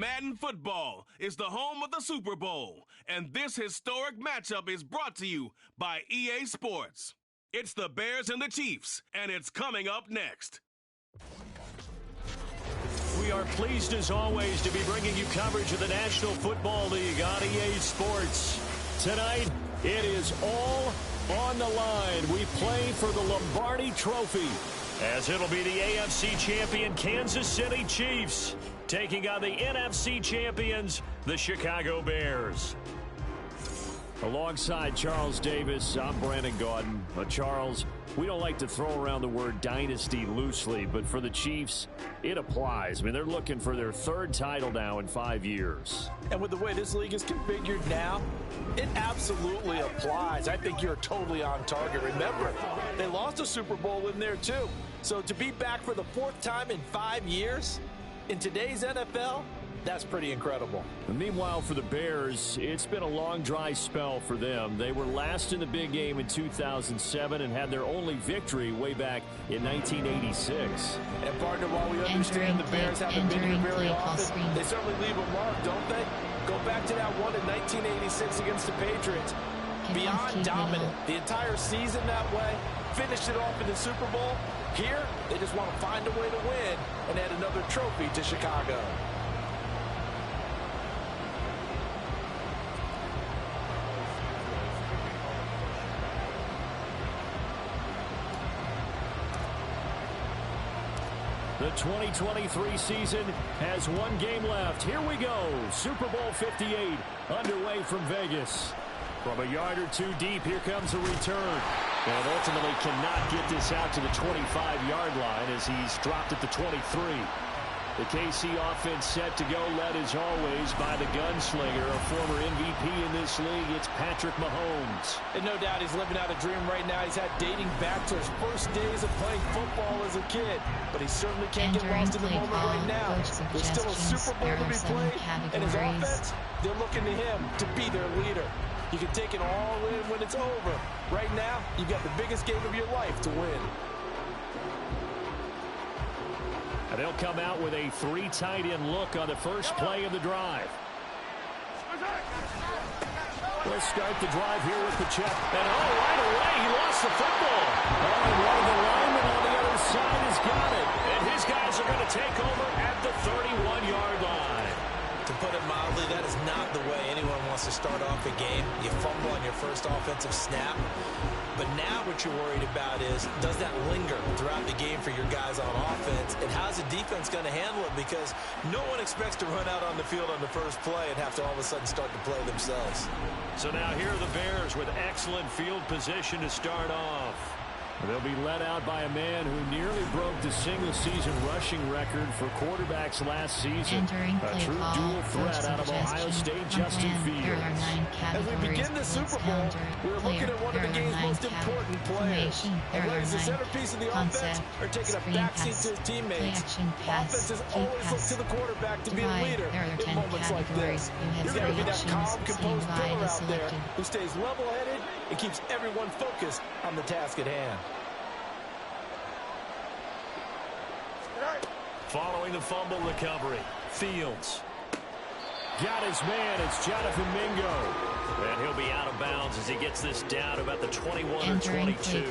Madden football is the home of the Super Bowl, and this historic matchup is brought to you by EA Sports. It's the Bears and the Chiefs, and it's coming up next. We are pleased as always to be bringing you coverage of the National Football League on EA Sports. Tonight, it is all on the line. We play for the Lombardi Trophy, as it'll be the AFC champion Kansas City Chiefs taking on the NFC champions, the Chicago Bears. Alongside Charles Davis, I'm Brandon Gaudin. Charles, we don't like to throw around the word dynasty loosely, but for the Chiefs, it applies. I mean, they're looking for their third title now in 5 years. And with the way this league is configured now, it absolutely applies. I think you're totally on target. Remember, they lost a Super Bowl in there too. So to be back for the fourth time in 5 years in today's NFL, that's pretty incredible. And meanwhile, for the Bears, it's been a long, dry spell for them. They were last in the big game in 2007 and had their only victory way back in 1986. And partner, while we understand the Bears haven't been here very often, they certainly leave a mark, don't they? Go back to that one in 1986 against the Patriots. Beyond dominant. The entire season that way. Finished it off in the Super Bowl. Here, they just want to find a way to win and add another trophy to Chicago. The 2023 season has one game left. Here we go. Super Bowl 58 underway from Vegas. From a yard or two deep, here comes a return. And ultimately cannot get this out to the 25-yard line as he's dropped at the 23. The KC offense set to go, led as always by the gunslinger, a former MVP in this league. It's Patrick Mahomes. And no doubt he's living out a dream right now. He's had dating back to his first days of playing football as a kid. But he certainly can't get lost in the moment right now. There's still a Super Bowl to be played. And his offense, they're looking to him to be their leader. You can take it all in when it's over. Right now, you've got the biggest game of your life to win. And they'll come out with a three tight end look on the first play of the drive. We'll start the drive here with the check. And right away, he lost the football. And one of the linemen on the other side has got it. And his guys are going to take over at the 31-yard line. To put it mildly, that is not the way anyone wants to start off a game. You fumble on your first offensive snap. But now what you're worried about is, does that linger throughout the game for your guys on offense? And how's the defense going to handle it? Because no one expects to run out on the field on the first play and have to all of a sudden start to play themselves. So now here are the Bears with excellent field position to start off. They'll be led out by a man who nearly broke the single-season rushing record for quarterbacks last season. A true dual threat out of Ohio State, Justin Fields. As we begin the Super Bowl, we're looking at one of the game's most important players. And whether he's the centerpiece of the offense or taking a backseat to his teammates, offenses always look to the quarterback to be the leader in moments like this. He's got to be that calm, composed pillar out there who stays level-headed and keeps everyone focused on the task at hand. Following the fumble recovery, Fields got his man. It's Jonathan Mingo. And he'll be out of bounds as he gets this down about the 21 or 22.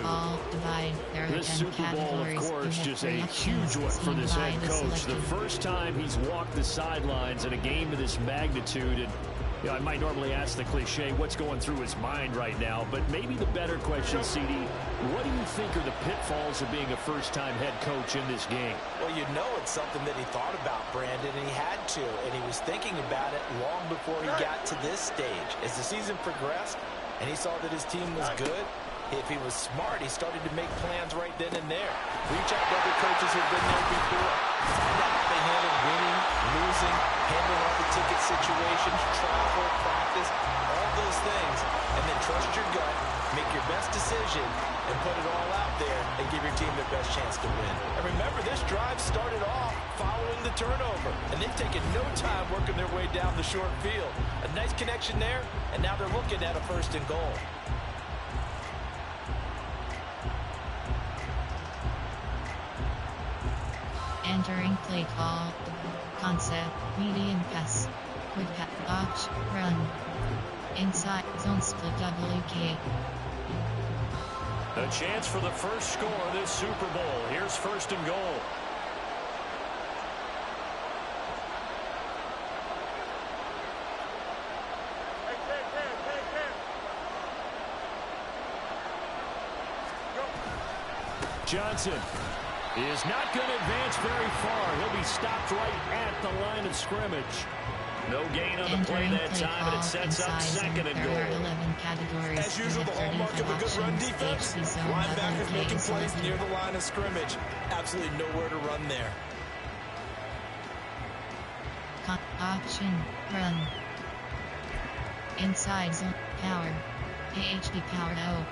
This Super Bowl, of course, just a huge one for this head coach. The first time he's walked the sidelines in a game of this magnitude. And you know, I might normally ask the cliche, what's going through his mind right now? But maybe the better question, CD, what do you think are the pitfalls of being a first-time head coach in this game? Well, you know it's something that he thought about, Brandon, and he had to. And he was thinking about it long before he got to this stage. As the season progressed and he saw that his team was good, if he was smart, he started to make plans right then and there. Reach out to other coaches who've been there before. Find out how they handle winning, losing, handling all the ticket situations, travel, practice, all those things. And then trust your gut, make your best decision, and put it all out there and give your team the best chance to win. And remember, this drive started off following the turnover. And they've taken no time working their way down the short field. A nice connection there, and now they're looking at a 1st and goal. Entering play call. Concept, medium pass, quick catch, run. Inside zone split WK. A chance for the first score of this Super Bowl. Here's first and goal. Johnson is not going to advance very far. He'll be stopped right at the line of scrimmage. No gain on the play that time, and it sets up second and goal. As usual, the hallmark of a good run defense. Linebackers making plays near the line of scrimmage. Absolutely nowhere to run there. Option, run. Inside zone, power. AHD powered O.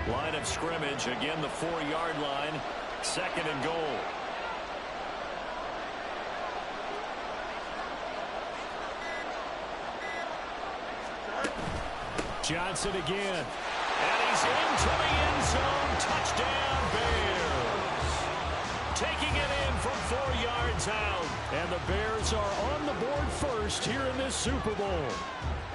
Line of scrimmage, again the 4-yard line. Second and goal. Johnson again. And he's into the end zone. Touchdown, Bears. Taking it in from 4 yards out. And the Bears are on the board first here in this Super Bowl.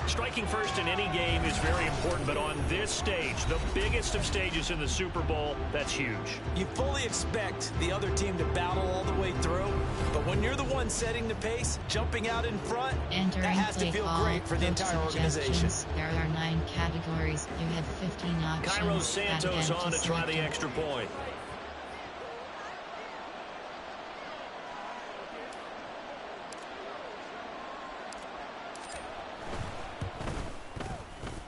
Striking first in any game is very important, but on this stage, the biggest of stages in the Super Bowl, that's huge. You fully expect the other team to battle all the way through, but when you're the one setting the pace, jumping out in front, that has to feel great for the entire organization. There are 9 categories. You have 15 options. Cairo Santos on to try the extra point.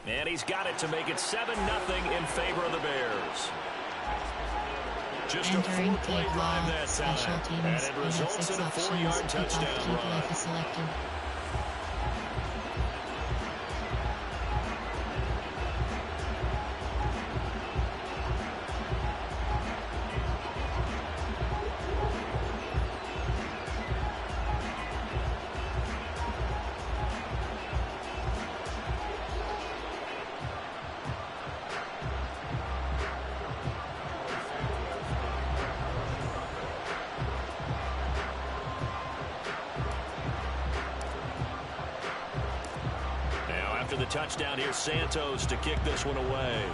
And he's got it to make it 7-0 in favor of the Bears. Just a 4-play drive that time, and it results in a 4-yard touchdown run. After the touchdown, here's Santos to kick this one away.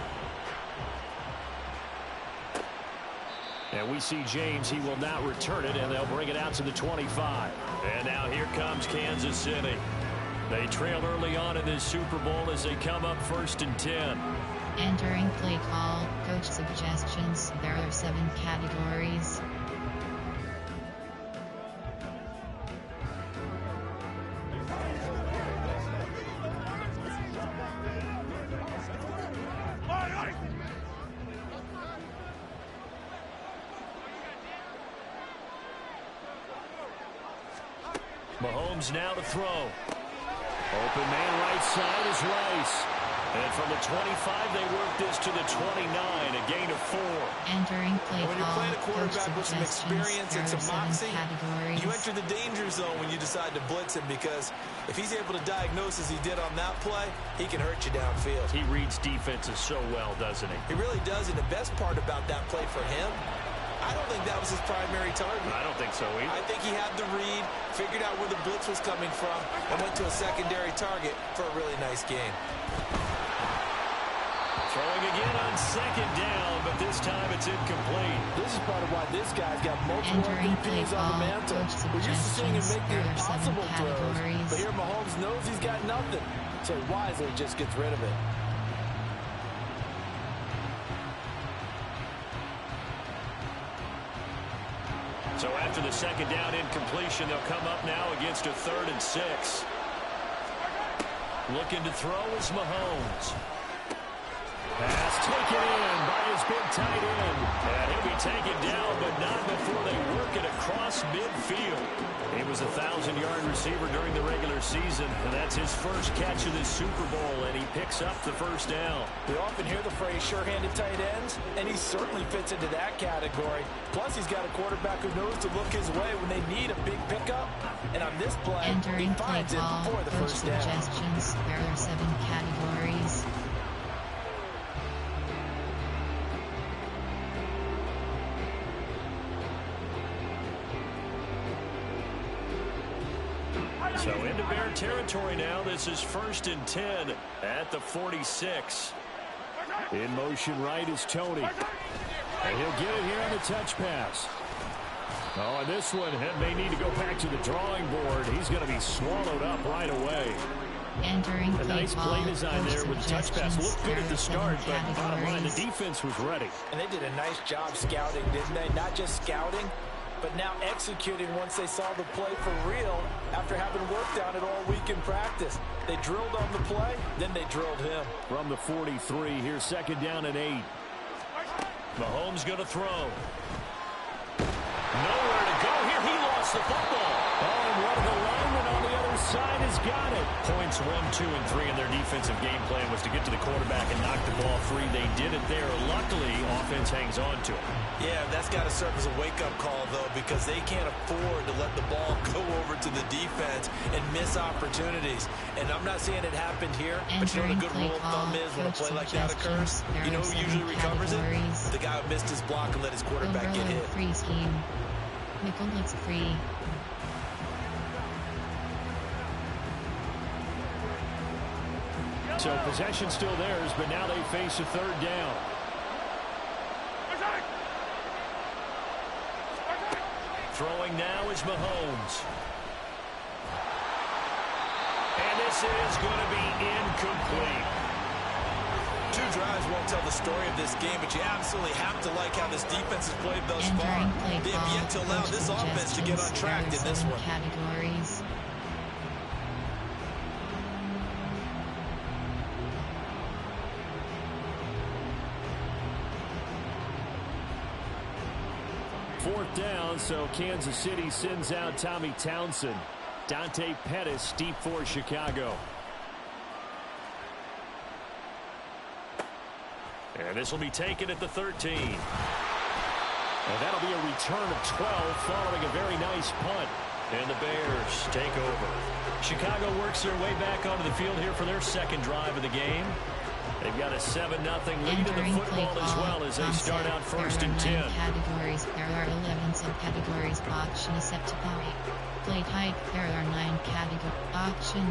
And we see James. He will not return it, and they'll bring it out to the 25. And now here comes Kansas City. They trail early on in this Super Bowl as they come up 1st and 10. Entering play call, coach suggestions. There are 7 categories. Mahomes now to throw. Open man right side is Rice. And from the 25, they work this to the 29, a gain of 4. Entering play when you're playing a quarterback with some experience and some moxie, categories. You enter the danger zone when you decide to blitz him, because if he's able to diagnose as he did on that play, he can hurt you downfield. He reads defenses so well, doesn't he? He really does, and the best part about that play for him, I don't think that was his primary target. I don't think so either. I think he had the read, figured out where the blitz was coming from, and went to a secondary target for a really nice game. Throwing again on 2nd down, but this time it's incomplete. This is part of why this guy's got multiple MVPs on the mantle. We're used to seeing him make the impossible throws, but here Mahomes knows he's got nothing, so he wisely just gets rid of it. So after the 2nd down incompletion, they'll come up now against a 3rd and 6. Looking to throw is Mahomes. Pass taken in by his big tight end. And he'll be taken down, but not before they work it across midfield. He was a 1,000-yard receiver during the regular season, and that's his first catch of this Super Bowl, and he picks up the 1st down. We often hear the phrase sure-handed tight ends, and he certainly fits into that category. Plus, he's got a quarterback who knows to look his way when they need a big pickup. And on this play, he finds it before the 1st down. Suggestions. There are 7 categories. territory now. This is 1st and 10 at the 46. In motion right is Tony. And he'll get it here on the touch pass. Oh, and this one may need to go back to the drawing board. He's going to be swallowed up right away. Entering a nice play design there with the touch pass. Looked good at the start, but bottom line, the defense was ready. And they did a nice job scouting, didn't they? Not just scouting, but now executing once they saw the play for real after having worked on it all week in practice. They drilled on the play, then they drilled him. From the 43, here's 2nd down and 8. Mahomes going to throw. Nowhere to go here. He lost the football. Oh, and one of the linemen on the other side has got it. Points 1, 2, and 3 in their defensive game plan was to get to the quarterback and knock the ball free. They did it there. Luckily, offense hangs on to it. Yeah, that's got to serve as a wake-up call, though, because they can't afford to let the ball go over to the defense and miss opportunities. And I'm not saying it happened here, but you know what a good rule of thumb is when a play like that occurs? You know who usually recovers it? The guy who missed his block and let his quarterback get hit. Free scheme. Nickel blitz free. So possession still theirs, but now they face a 3rd down. Throwing now is Mahomes. And this is going to be incomplete. 2 drives won't tell the story of this game, but you absolutely have to like how this defense has played thus far. They have yet to allow this offense to get untracked in this one. Categories. Fourth down, so Kansas City sends out Tommy Townsend. Dante Pettis deep for Chicago. And this will be taken at the 13. And that'll be a return of 12 following a very nice punt. And the Bears take over. Chicago works their way back onto the field here for their 2nd drive of the game. They've got a 7-0 lead in the football as well as they start out 1st and 10. Categories. There are 11 subcategories. Auction is set to play type. There are 9 categories. Auction.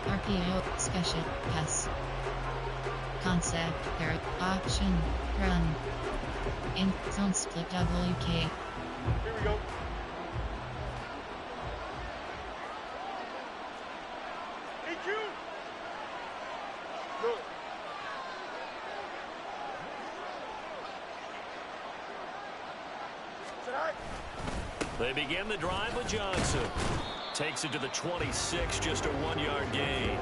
RPO. Special. Pass. Concept. There are option. Run. In zone split. WK. Here we go. EQ. Good. They begin the drive with Johnson. Takes it to the 26, just a 1-yard gain.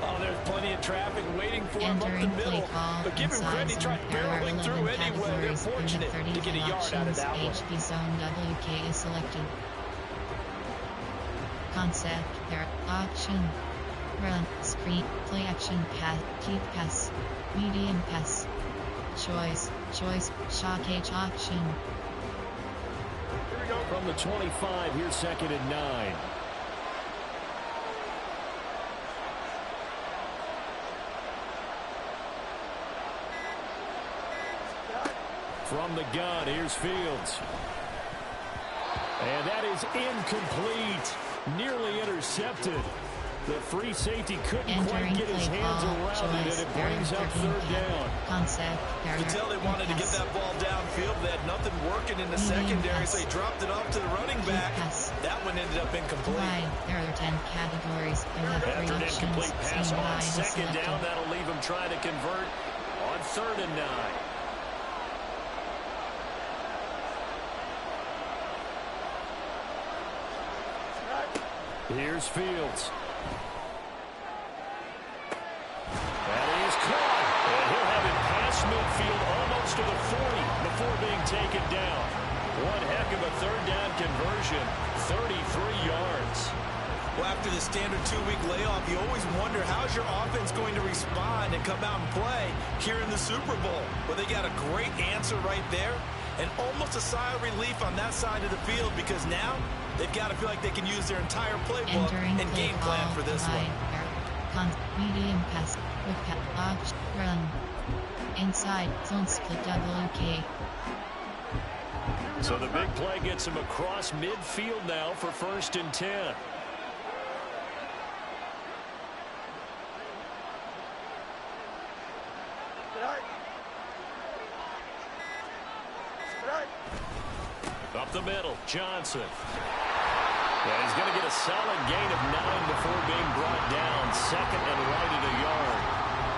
Oh, there's plenty of traffic waiting for him up the middle. But give him credit, he tried barreling through anyway. They're fortunate to get a yard out of that one. HP zone WK is selected. Concept, there, option, run, screen, play action, pass, keep pass, medium pass, choice, shock H option. From the 25, here's 2nd and 9. From the gun, here's Fields. And that is incomplete. Nearly intercepted. The free safety couldn't quite get his hands around it, and it brings up 3rd down. Concept. You could tell they wanted to get that ball downfield. They had nothing working in the secondary, so they dropped it off to the running back. That one ended up incomplete. There are 10 categories. After an incomplete pass on 2nd down, that'll leave them trying to convert on 3rd and 9. Here's Fields. That is caught. And he'll have it past midfield almost to the 40 before being taken down. One heck of a 3rd down conversion. 33 yards. Well, after the standard 2-week layoff, you always wonder how's your offense going to respond and come out and play here in the Super Bowl. Well, they got a great answer right there and almost a sigh of relief on that side of the field because now they've got to feel like they can use their entire playbook and game plan for this one. Medium pass, option, run, inside, zone split WK. So the big play gets him across midfield now for 1st and 10. Up the middle, Johnson. Yeah, he's going to get a solid gain of 9 before being brought down. Second and right at a yard.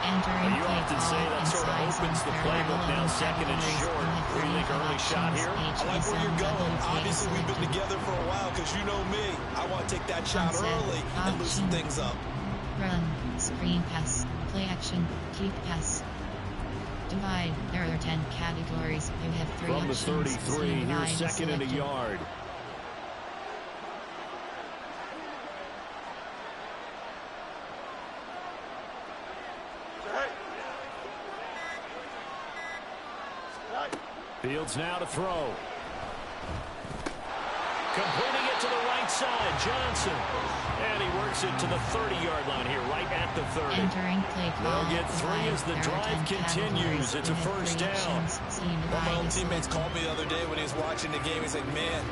Entering You often say that sort of opens the playbook now, second and short. What do you think, early shot here? I like where you're going. Obviously, we've been together for a while because you know me. I want to take that shot early and loosen things up. Run, screen pass, play action, keep pass. Divide. There are 10 categories. You have 3 From the options. 33, here's second and a yard. Fields now to throw. Completing it to the right side, Johnson. And he works it to the 30-yard line here, right at the 30. Entering play call. They'll get 3 as the drive continues. It's a first down. One of my own teammates called me the other day when he was watching the game. He's like, man,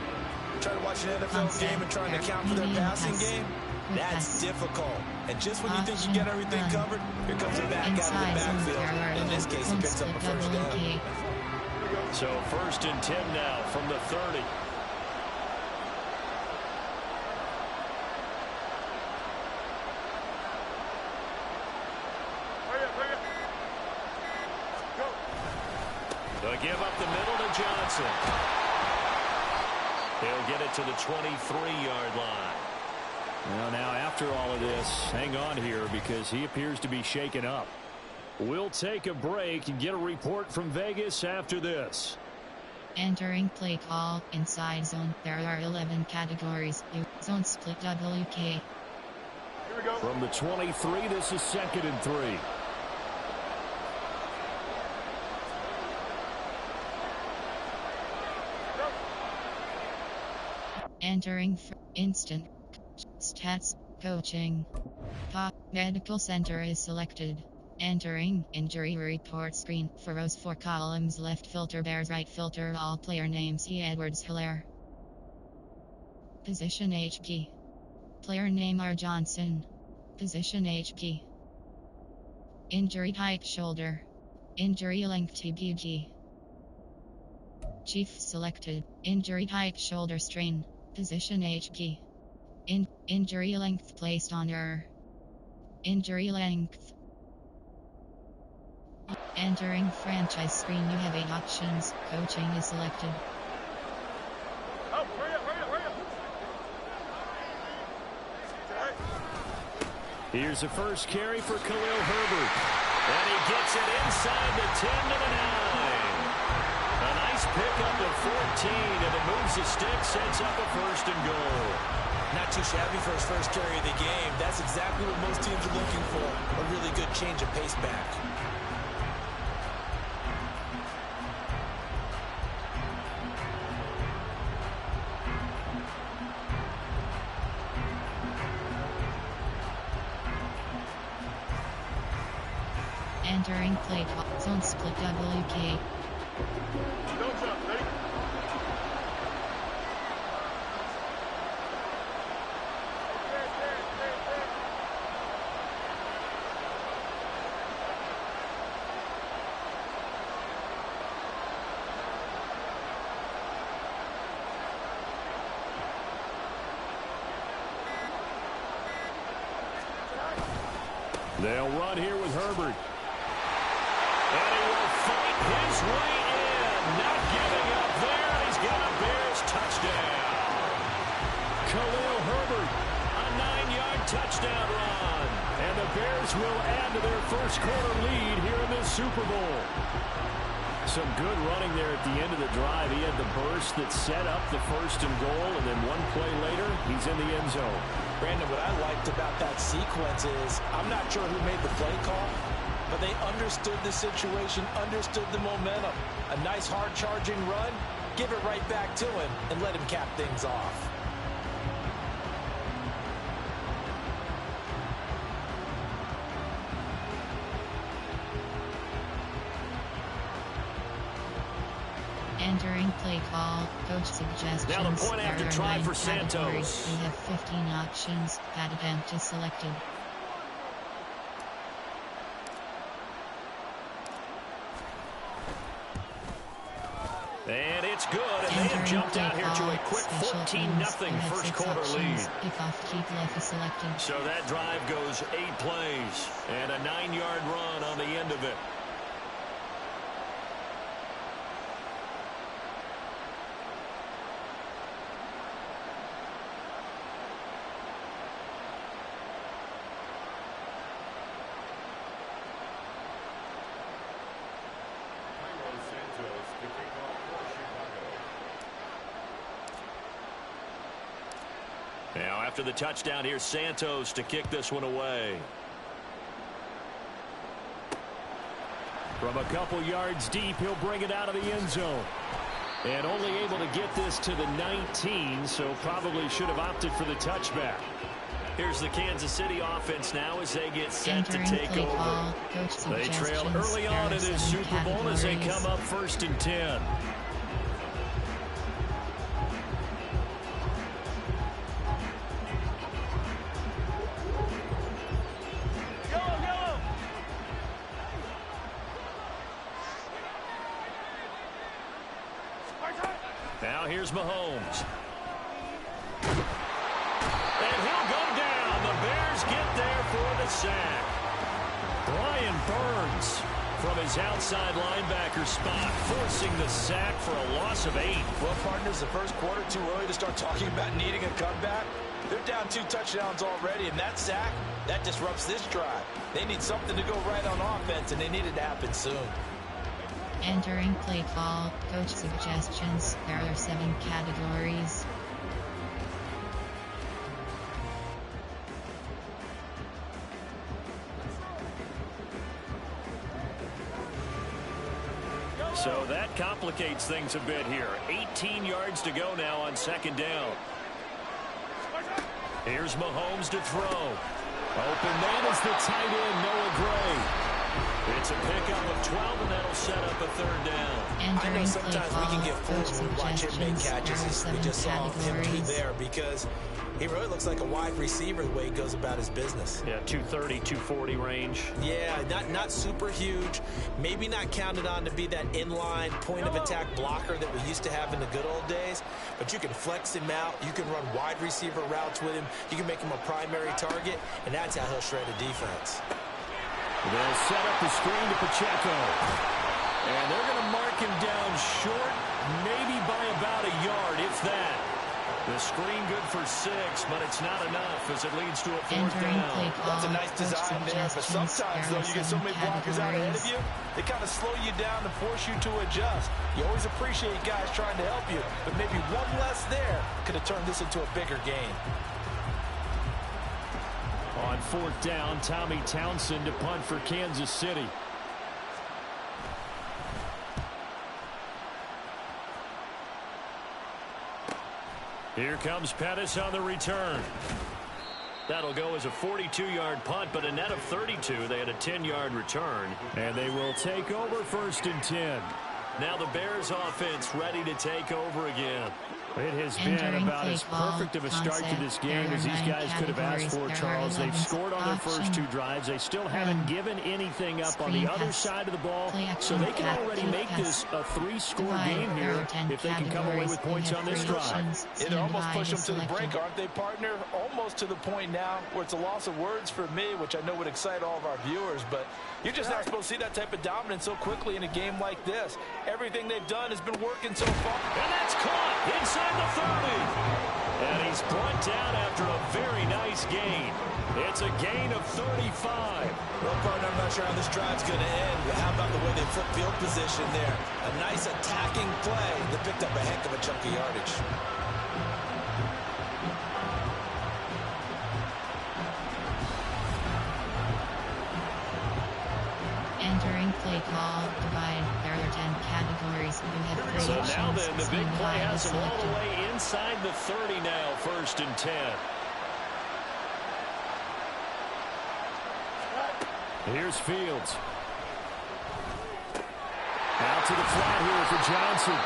trying to watch an NFL game and trying to account for their passing game? That's difficult. And just when you think you get everything covered, here comes a back out of the backfield. In this case, he picks up a first down. So first and 10 now from the 30. They'll give up the middle to Johnson. He'll get it to the 23-yard line. Well, now after all of this, hang on here because he appears to be shaken up. We'll take a break and get a report from Vegas after this. Entering play call. Inside zone. There are 11 categories. Zone split WK. Here we go. From the 23, this is second and 3. Entering instant stats coaching. Pop medical center is selected. Entering injury report screen for rows 4 columns left filter Bears right filter all player names E. Edwards Hilaire. Position HP. Player name R. Johnson. Position HP. Injury type shoulder. Injury length TBG. Chief selected. Injury type shoulder strain. Position HP. Injury length placed on error. Injury length. Entering franchise screen, you have 8 options. Coaching is selected. Oh, hurry up, hurry up, hurry up. Here's the first carry for Khalil Herbert. And he gets it inside the 10 to the 9. A nice pickup of 14, and it moves the stick, sets up a first and goal. Not too shabby for his first carry of the game. That's exactly what most teams are looking for. A really good change of pace back. Entering play call. Zone split WK. Don't jump, ready? They'll run here with Herbert. And he will fight his way in. Not giving up there. He's got a Bears touchdown. Khalil Herbert, a 9-yard touchdown run. And the Bears will add to their first quarter lead here in this Super Bowl. Some good running there at the end of the drive. He had the burst that set up the first and goal, and then one play later, he's in the end zone. Brandon, what I liked about that sequence is I'm not sure who made the play call, but they understood the situation, understood the momentum. A nice hard-charging run, give it right back to him, and let him cap things off. Entering play call. Coach suggestions. Now the point after try for Santos. You have 15 options. That attempt is selected. jumped out here to a quick 14-0 first quarter lead. So that drive goes 8 plays and a 9-yard run on the end of it. Now after the touchdown, here's Santos to kick this one away. From a couple yards deep, he'll bring it out of the end zone. And only able to get this to the 19, so probably should have opted for the touchback. Here's the Kansas City offense now as they get set to take over. They trail early on in this Super Bowl as they come up 1st and 10. Now here's Mahomes. And he'll go down. The Bears get there for the sack. Brian Burns from his outside linebacker spot, forcing the sack for a loss of 8. Well, partners, the first quarter too early to start talking about needing a comeback. They're down 2 touchdowns already, and that sack, that disrupts this drive. They need something to go right on offense, and they need it to happen soon. Entering play call, coach suggestions. There are 7 categories. So that complicates things a bit here. 18 yards to go now on 2nd down. Here's Mahomes to throw. Open man is the tight end, Noah Gray. It's a pickup of 12, and that'll set up a 3rd down. I know sometimes we can get fooled when we watch him make catches. We just saw him do there because he really looks like a wide receiver the way he goes about his business. Yeah, 230, 240 range. Yeah, not super huge. Maybe not counted on to be that inline point-of-attack blocker that we used to have in the good old days. But you can flex him out. You can run wide receiver routes with him. You can make him a primary target, and that's how he'll shred a defense. They'll set up the screen to Pacheco. And they're going to mark him down short, maybe by about a yard, if that. The screen good for 6, but it's not enough as it leads to a 4th down. That's a nice design there, but sometimes, though, you get so many blockers out ahead of you, they kind of slow you down and force you to adjust. You always appreciate guys trying to help you, but maybe one less there could have turned this into a bigger game. On 4th down, Tommy Townsend to punt for Kansas City. Here comes Pettis on the return. That'll go as a 42-yard punt, but a net of 32. They had a 10-yard return. And they will take over 1st and 10. Now the Bears offense ready to take over again. It has been about as perfect of a start to this game as these guys could have asked for, Charles. They've scored on their first 2 drives. They still haven't given anything up on the other side of the ball, so they can already make this a 3-score game here if they can come away with points on this drive. It'll almost push them to the brink, aren't they, partner? Almost to the point now where it's a loss of words for me, which I know would excite all of our viewers, but you're just not supposed to see that type of dominance so quickly in a game like this. Everything they've done has been working so far. And that's caught inside the 30. And he's brought down after a very nice gain. It's a gain of 35. Well, partner, I'm not sure how this drive's going to end, but how about the way they flip field position there? A nice attacking play that picked up a heck of a chunk of yardage. Entering play call, divide. There are 10 categories. You have 3 So now options. then, the big play has him all the way inside the 30 now, 1st and 10. Here's Fields. Out to the flat here for Johnson.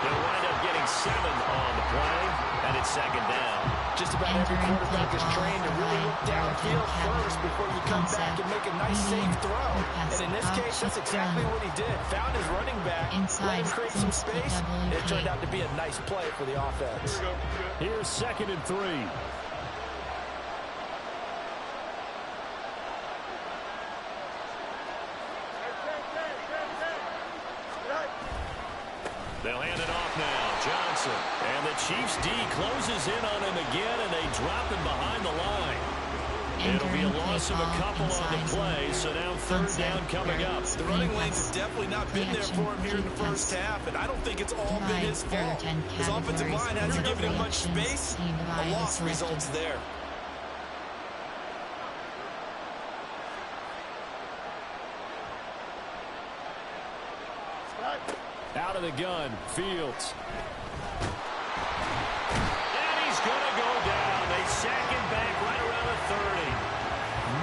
They'll wind up getting 7 on the play, and it's 2nd down. Just about every quarterback is trained to really look downfield first before you come back and make a nice, safe throw. And in this case, that's exactly what he did. Found his running back, let him create some space, and it turned out to be a nice play for the offense. Here's 2nd and 3. They'll hand it off now. Johnson. And the Chiefs D closes in on him again, and they drop him behind the line. It'll be a loss of a couple on the play, so now 3rd down coming up. The running lanes have definitely not been there for him here in the first half, and I don't think it's all been his fault. His offensive line hasn't given him much space. A loss results there. Out of the gun, Fields. And he's going to go down. They sack him back right around the 30.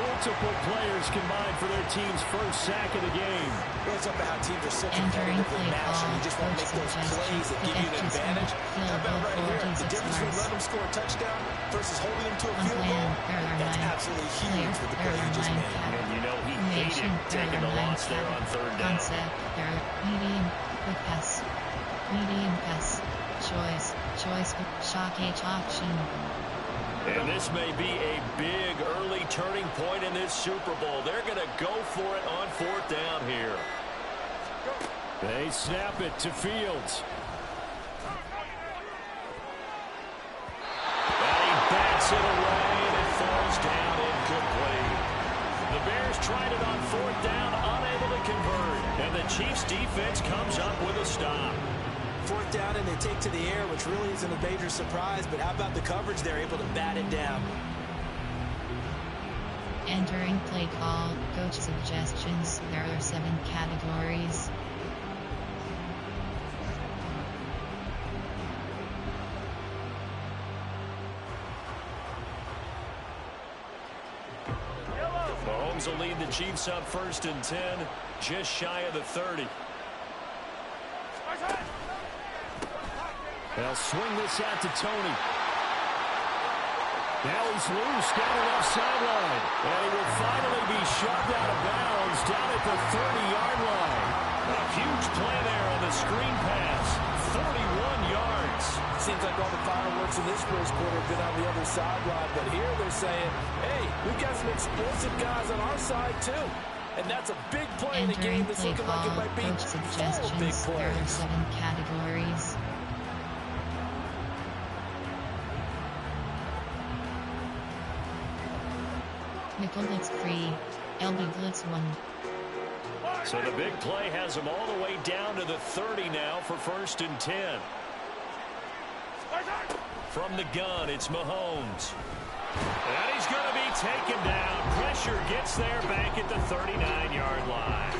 Multiple players combined for their team's first sack of the game. Well, it's up to how teams are so competitively matched, and you just want to make those plays that give you an advantage. How about right here? The difference between letting them score a touchdown versus holding them to a field goal, that's absolutely huge with the play you just made. And you know he hated taking the loss there on 3rd down. Quick pass. Medium pass. Choice. Shock H option. And this may be a big early turning point in this Super Bowl. They're going to go for it on 4th down here. They snap it to Fields. And he bats it away, and it falls down incomplete. The Bears tried it on 4th down, unable to convert. And the Chiefs defense comes up with a stop. 4th down, and they take to the air, which really isn't a major surprise, but how about the coverage? They're able to bat it down. Entering play call, coach suggestions. There are 7 categories. Mahomes will lead the Chiefs up 1st and 10, just shy of the 30. They'll swing this out to Tony. Now he's loose down the left sideline. And he will finally be shoved out of bounds down at the 30-yard line. A huge play there on the screen pass. 41 yards. Seems like all the fireworks in this first quarter have been on the other sideline, but here they're saying, hey, we've got some explosive guys on our side too. And that's a big play in a game that's looking like it might be full of big plays. There are 7 categories. Nickel Blitz 3. LB Blitz 1. So the big play has them all the way down to the 30 now for 1st and 10. From the gun, it's Mahomes. And he's going to be taken down. Pressure gets there back at the 39-yard line.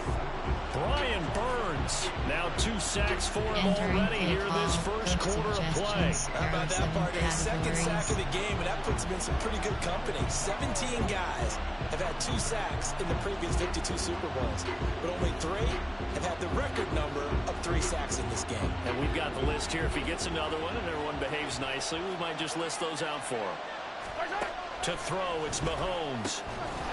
Brian Burns, now 2 sacks for him already here in this first quarter of play. How about that part? His 2nd sack of the game, and that puts him in some pretty good company. 17 guys have had 2 sacks in the previous 52 Super Bowls, but only 3 have had the record number of 3 sacks in this game. And we've got the list here. If he gets another one and everyone behaves nicely, we might just list those out for him. To throw, it's Mahomes.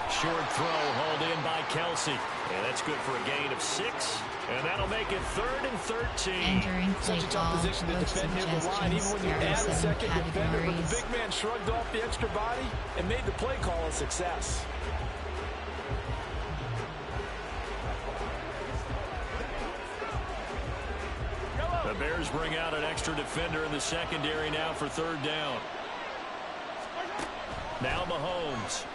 Short throw hauled in by Kelsey. And that's good for a gain of 6. And that'll make it 3rd and 13. Entering play Such a tough position to defend near the line, even when you add a 2nd defender. But the big man shrugged off the extra body and made the play call a success. The Bears bring out an extra defender in the secondary now for 3rd down. Now Mahomes.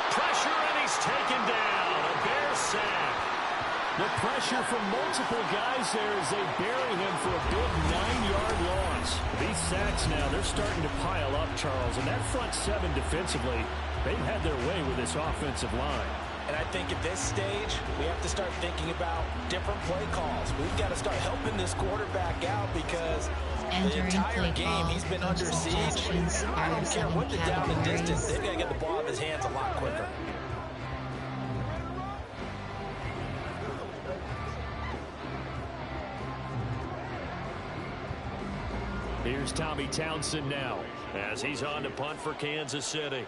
Pressure, and he's taken down. A Bears sack. The pressure from multiple guys there as they bury him for a big 9-yard loss. These sacks now, they're starting to pile up, Charles. And that front 7 defensively, they've had their way with this offensive line. And I think at this stage, we have to start thinking about different play calls. We've got to start helping this quarterback out because the entire game he's been under siege. I don't care what the down and distance, they've got to get the ball out of his hands a lot quicker. Here's Tommy Townsend now as he's on to punt for Kansas City.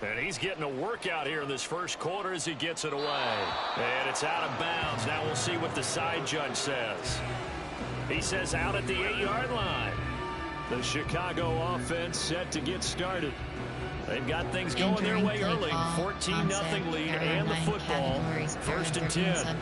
And he's getting a workout here in this first quarter as he gets it away. And it's out of bounds. Now we'll see what the side judge says. He says out at the 8-yard line. The Chicago offense set to get started. They've got things going their way early. 14-0 lead and the football. First and 10.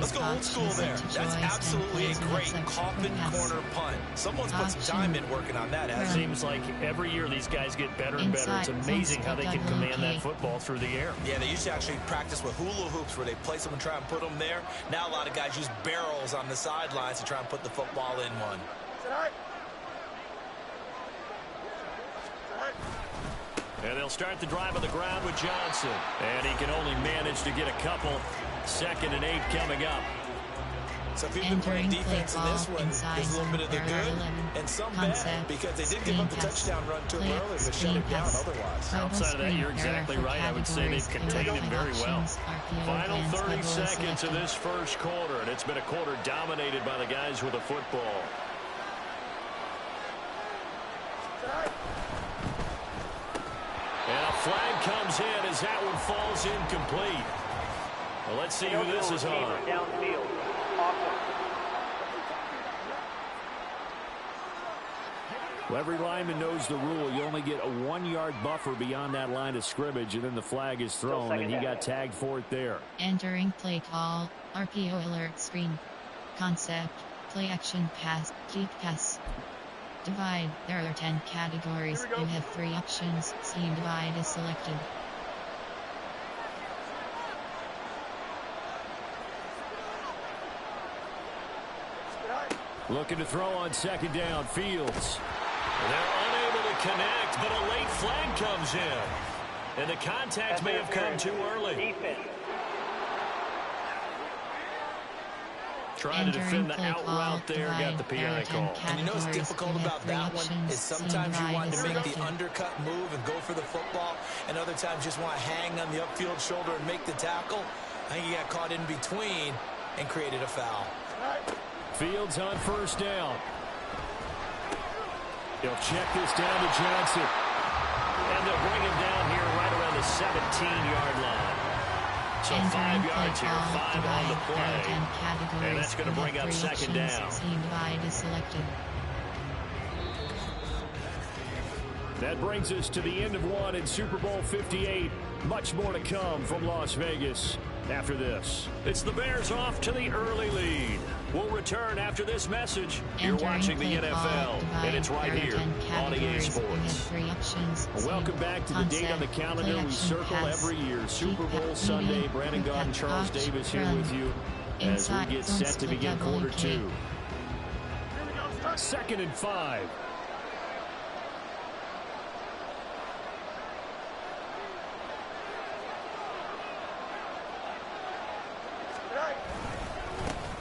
Let's go old school there. That's absolutely a great coffin corner punt. Someone's put some time in working on that. It seems like every year these guys get better and better. It's amazing how they can command that football through the air. Yeah, they used to actually practice with hula hoops where they place them and try and put them there. Now a lot of guys use barrels on the sidelines to try and put the football in one. And they'll start the drive on the ground with Johnson. And he can only manage to get a couple. 2nd and 8 coming up. So if you've been playing defense in this one, there's a little bit of the good and some bad because they did give up the touchdown run to him earlier, but shut it down otherwise. Outside of that, you're exactly right. I would say they've contained him very well. Final 30 seconds of this first quarter, and it's been a quarter dominated by the guys with the football. And a flag comes in as that one falls incomplete. Well, let's see who this is on. Downfield. Well, every lineman knows the rule. You only get a 1-yard buffer beyond that line of scrimmage, and then the flag is thrown, and he got tagged for it there. Entering play call, RPO alert screen. Concept, play action pass, keep pass. Divide, there are 10 categories. You have 3 options. Scheme divide is selected. Looking to throw on 2nd down, Fields. They're unable to connect, but a late flag comes in. And the contact may have come too early. Defense. Trying to defend the out route there, got the PI call. And you know what's difficult about that one is sometimes you want to make the undercut move and go for the football, and other times just want to hang on the upfield shoulder and make the tackle. I think he got caught in between and created a foul. Fields on 1st down. He'll check this down to Johnson. And they'll bring him down here right around the 17-yard line. So 5 yards here, 5 on the play. And that's going to bring up 2nd down. That brings us to the end of one in Super Bowl 58. Much more to come from Las Vegas after this. It's the Bears off to the early lead. We'll return after this message. You're watching the NFL, and it's right here on EA Sports. Welcome back to the date on the calendar we circle every year. Super Bowl Sunday. Brandon Gaudin and Charles Davis here with you as we get set to begin quarter 2. 2nd and 5.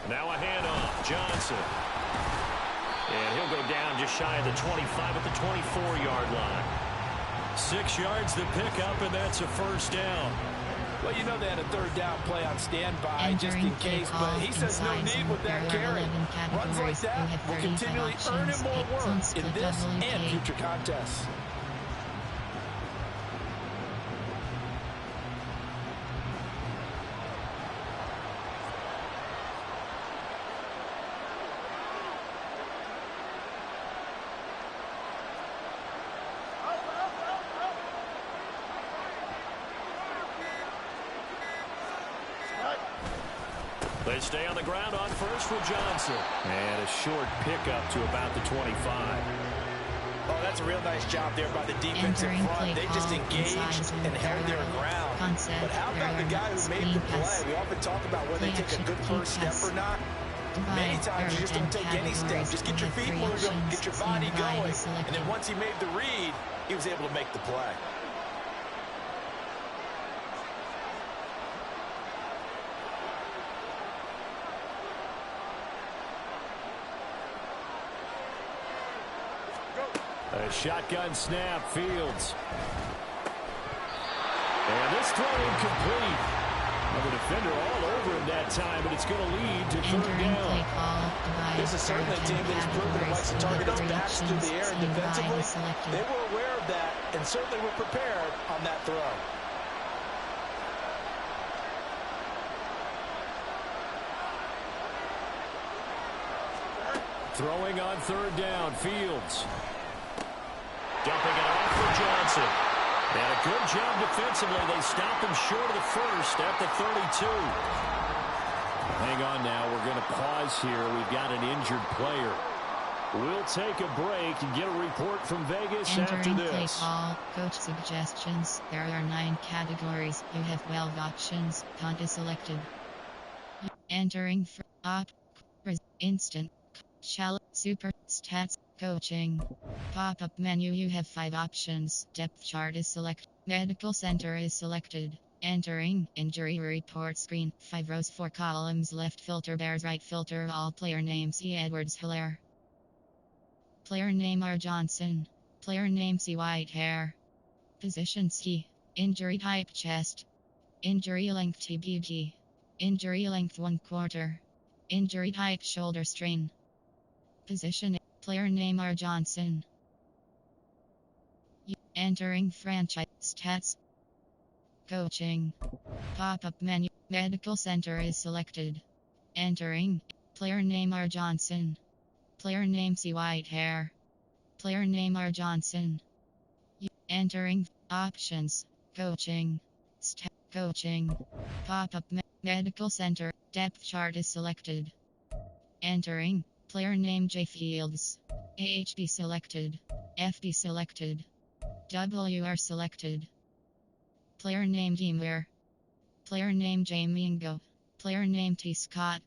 Now a handoff, Johnson. And he'll go down just shy of the 25 at the 24-yard line. 6 yards to pick up, and that's a 1st down. Well, you know they had a 3rd down play on standby just in case, but he says no need with that carry. Runs like that will continually earn him more work in this and future contests. They stay on the ground on 1st with Johnson. And a short pickup to about the 25. Oh, that's a real nice job there by the defensive front. They just engaged and held their ground. But how about the guy who made the play? We often talk about whether they take a good first step or not. Many times you just don't take any step. Just get your feet moving, get your body going. And then once he made the read, he was able to make the play. A shotgun snap, Fields. And this throw incomplete. And the defender all over him that time, but it's going to lead to third down. This is certainly a team that has proven it likes to target its backs through the air and defensively. They were aware of that and certainly were prepared on that throw. Throwing on third down, Fields. Dumping it off for Johnson. And a good job defensively. They stopped him short of the first at the 32. Hang on now. We're going to pause here. We've got an injured player. We'll take a break and get a report from Vegas after this. Play call, coach suggestions. There are 9 categories. You have 12 options. Punt is selected. Entering for op, instant, shallow, super, stats, coaching. Pop-up menu. You have 5 options. Depth chart is selected. Medical center is selected. Entering injury report screen. 5 rows, 4 columns. Left filter Bears, right filter all. Player name C. Edwards Hilaire. Player name R. Johnson. Player name C. Whitehair. Position C. Injury type chest. Injury length TBD. Injury length 1/4. Injury type shoulder strain. Position A. Player name R. Johnson. Entering franchise stats. Coaching. Pop-up menu. Medical center is selected. Entering. Player name R. Johnson. Player name C. Whitehair. Player name R. Johnson. Entering. Options. Coaching. Coaching. Pop-up medical center. Depth chart is selected. Entering. Player name J. Fields. AHB selected. FB selected. WR selected. Player name Deemwear. Player name J. Mingo. Player name T. Scott.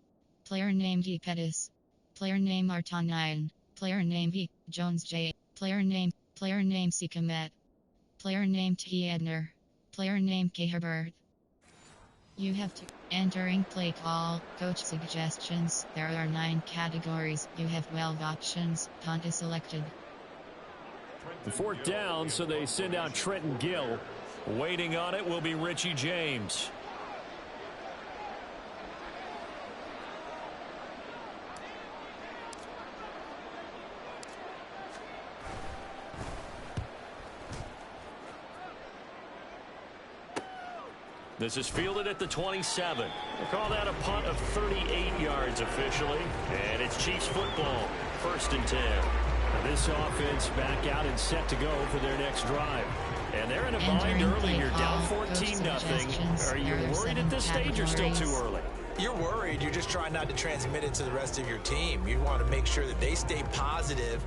Player name D. Pettis. Player name Artanayan. Player name V. Jones J. Player name C. Komet. Player name T. Edner. Player name K. Herbert. You have to entering play call, coach suggestions. There are 9 categories. You have 12 options. Punt is selected. The 4th down, so they send out Trenton Gill. Waiting on it will be Richie James. This is fielded at the 27. We'll call that a punt of 38 yards officially. And it's Chiefs football, 1st and 10. Now this offense back out and set to go for their next drive. And they're in a bind early. You're down 14-0. Are you worried at this stage or still too early? You're worried. You're just trying not to transmit it to the rest of your team. You want to make sure that they stay positive.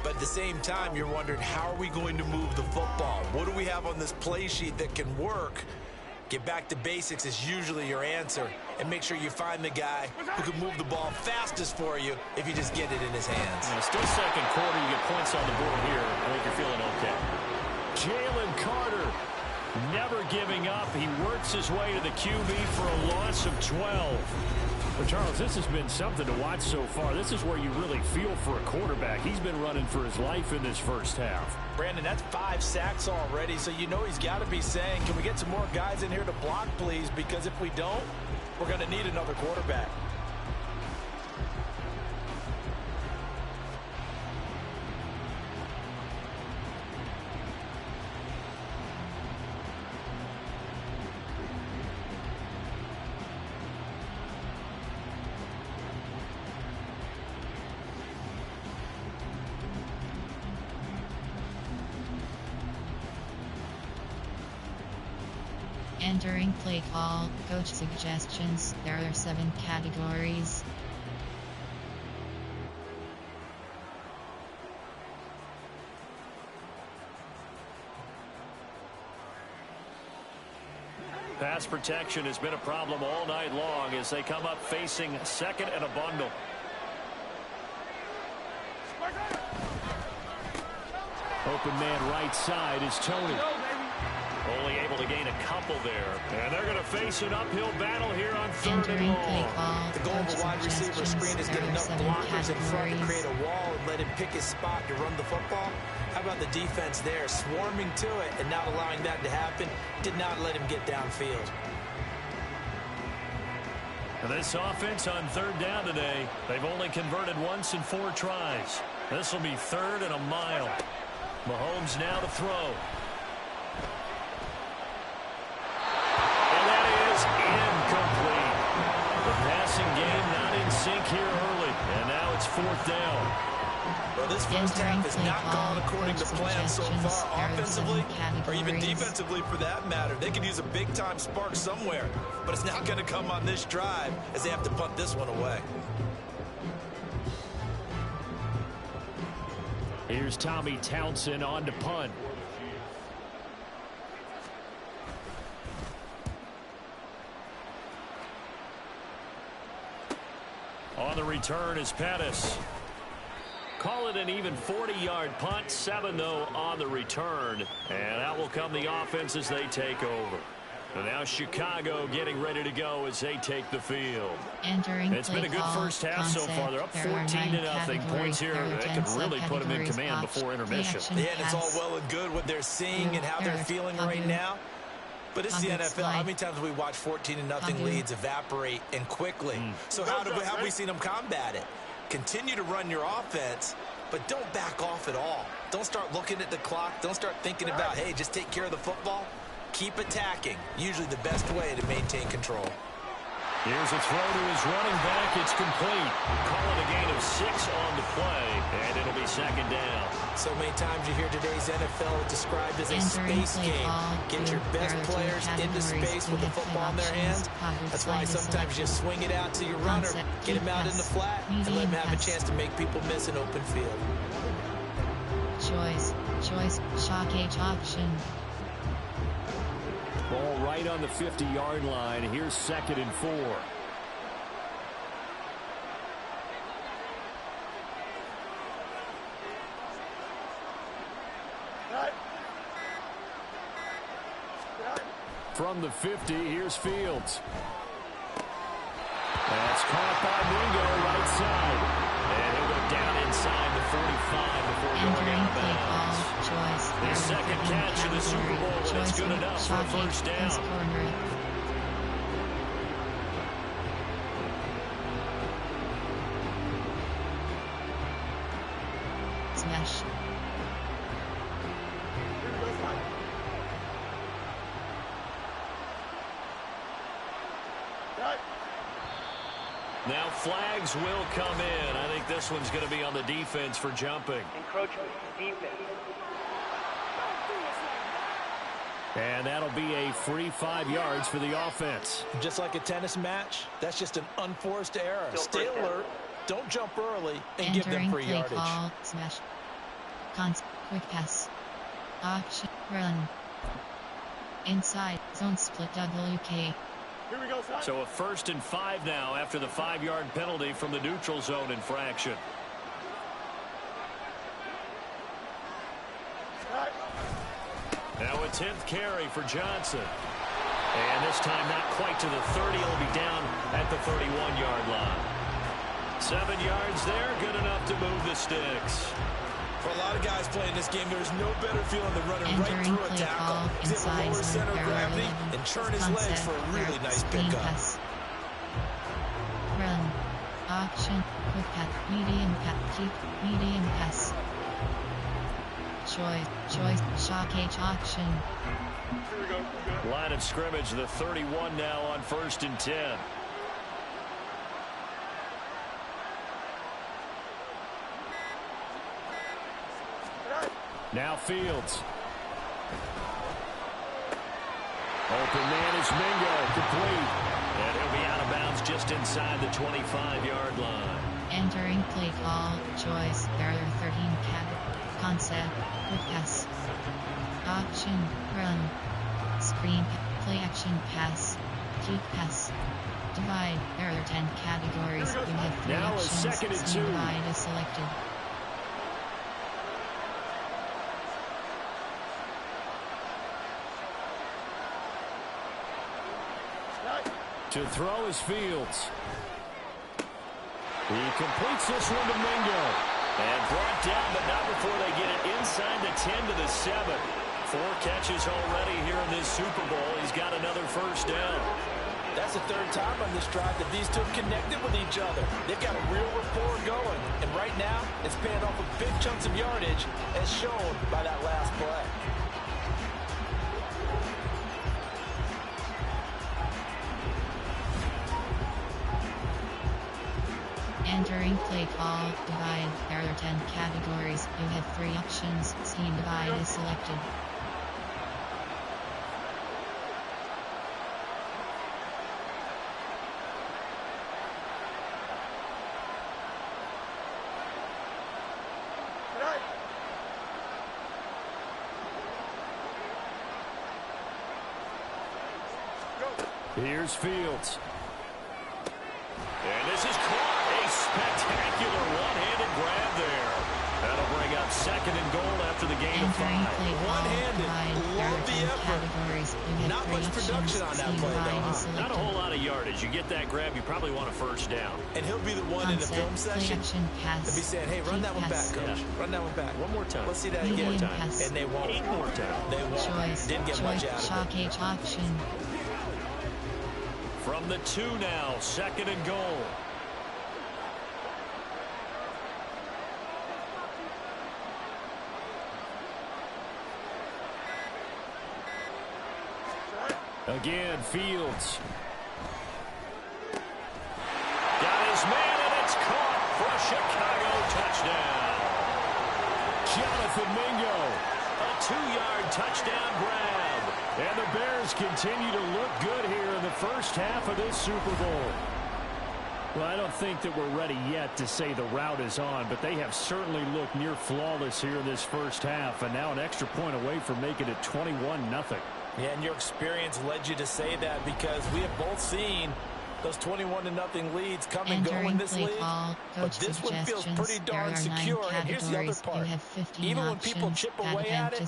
But at the same time, you're wondering, how are we going to move the football? What do we have on this play sheet that can work? Get back to basics is usually your answer. And make sure you find the guy who can move the ball fastest for you if you just get it in his hands. And it's still 2nd quarter. You get points on the board here. I think you're feeling okay. Jalen Carter never giving up. He works his way to the QB for a loss of 12. Well, Charles, this has been something to watch so far. This is where you really feel for a quarterback. He's been running for his life in this first half. Brandon, that's 5 sacks already, so you know he's got to be saying, can we get some more guys in here to block, please? Because if we don't, we're going to need another quarterback. Entering play call, coach suggestions. There are 7 categories. Pass protection has been a problem all night long as they come up facing 2nd and a bundle. Open man right side is Tony. Only able to gain a couple there. And they're going to face an uphill battle here on 3rd and long. The goal of a wide receiver screen is get enough blockers in front to create a wall and let him pick his spot to run the football. How about the defense there, swarming to it and not allowing that to happen? Did not let him get downfield. This offense on third down today, they've only converted once in 4 tries. This will be 3rd and a mile. Mahomes now to throw. And that is incomplete. The passing game not in sync here early, and now it's 4th down. Well, this first half has not gone according to plan so far, offensively or even defensively for that matter. They could use a big-time spark somewhere, but it's not going to come on this drive as they have to punt this one away. Here's Tommy Townsend on to punt. On the return is Pettis. Call it an even 40-yard punt, 7 though on the return. And out will come the offense as they take over. And now Chicago getting ready to go as they take the field. It's been a good first half so far. They're up 14-0. Points here. They could really put them in command before intermission. Yeah, and it's all well and good what they're seeing and how they're feeling right now. But it's the NFL. How many times have we watched 14-0 leads evaporate and quickly? So how have we seen them combat it? Continue to run your offense, but don't back off at all. Don't start looking at the clock. Don't start thinking about, hey, just take care of the football. Keep attacking. Usually the best way to maintain control. Here's a throw to his running back. It's complete. Call it a gain of 6 on the play, and it'll be 2nd down. So many times you hear today's NFL described as a space game. Get your best players into space with the football in their hands. That's why sometimes you swing it out to your runner, get him out in the flat, and let him have a chance to make people miss an open field. Choice, shock H option. Ball right on the 50-yard line. Here's 2nd and 4. From the 50, here's Fields. That's caught by Mingo right side. And he'll go down inside the 45 before going out of bounds. His 2nd catch in the Super Bowl, and it's good enough for a first down. Smash. Now flags will come in. I think this one's going to be on the defense for jumping. Encroachment, defense. And that'll be a free 5 yards for the offense. Just like a tennis match, that's just an unforced error. Stay alert, don't jump early, and give them free yardage. Call, smash. Quick pass. Option, run. Inside, zone split WK. Here we go, son. So a 1st and 5 now after the 5-yard penalty from the neutral zone infraction. Now a 10th carry for Johnson. And this time not quite to the 30. He'll be down at the 31-yard line. 7 yards there, good enough to move the sticks. For a lot of guys playing this game, there's no better feeling than running right through a tackle. He's able to lower center of gravity and turn his legs for a really nice pickup. Run. Option. Quick pass. Medium pass. Keep. Medium pass. Choice. Shock H option. Here we go. Line of scrimmage, the 31 now on 1st and 10. Now Fields. Open man is Mingo, complete. And he'll be out of bounds just inside the 25-yard line. Entering play call. Choice. Error 13 concept. Quick pass. Option. Run. Screen. Play action pass. Keep pass. Divide. Error 10 categories. You have 3 now options. A 2nd and 2. Divide is selected. To throw is Fields. He completes this one to Mingo. And brought down, but not before they get it inside the 10 to the 7. 4 catches already here in this Super Bowl. He's got another first down. That's the third time on this drive that these two have connected with each other. They've got a real rapport going. And right now, it's paying off with big chunks of yardage, as shown by that last play. Entering play call, divide. There are 10 categories. You have 3 options. Scheme divide is selected. Here's Fields. And this is caught. A spectacular one-handed grab there. That'll bring up 2nd and goal after the gain of 5. One-handed. Love the effort. Not much production on that play, though. Not a whole lot of yardage. You get that grab, you probably want a first down. And he'll be the one in the film session to be saying, hey, run that one back, coach. Run that one back. One more time. Let's see that again. And they won't. 8 more times. They won't. Didn't get much out of it. Option. From the 2 now, 2nd and goal. Again, Fields. Got his man, and it's caught for a Chicago touchdown. Jonathan Mingo. A 2-yard touchdown grab. And the Bears continue to look good here in the first half of this Super Bowl. Well, I don't think that we're ready yet to say the route is on, but they have certainly looked near flawless here in this first half, and now an extra point away from making it 21-0. Yeah, and your experience led you to say that because we have both seen those 21-0 leads come and go in this league. But this one feels pretty darn secure. And here's the other part. Even when people chip away at it,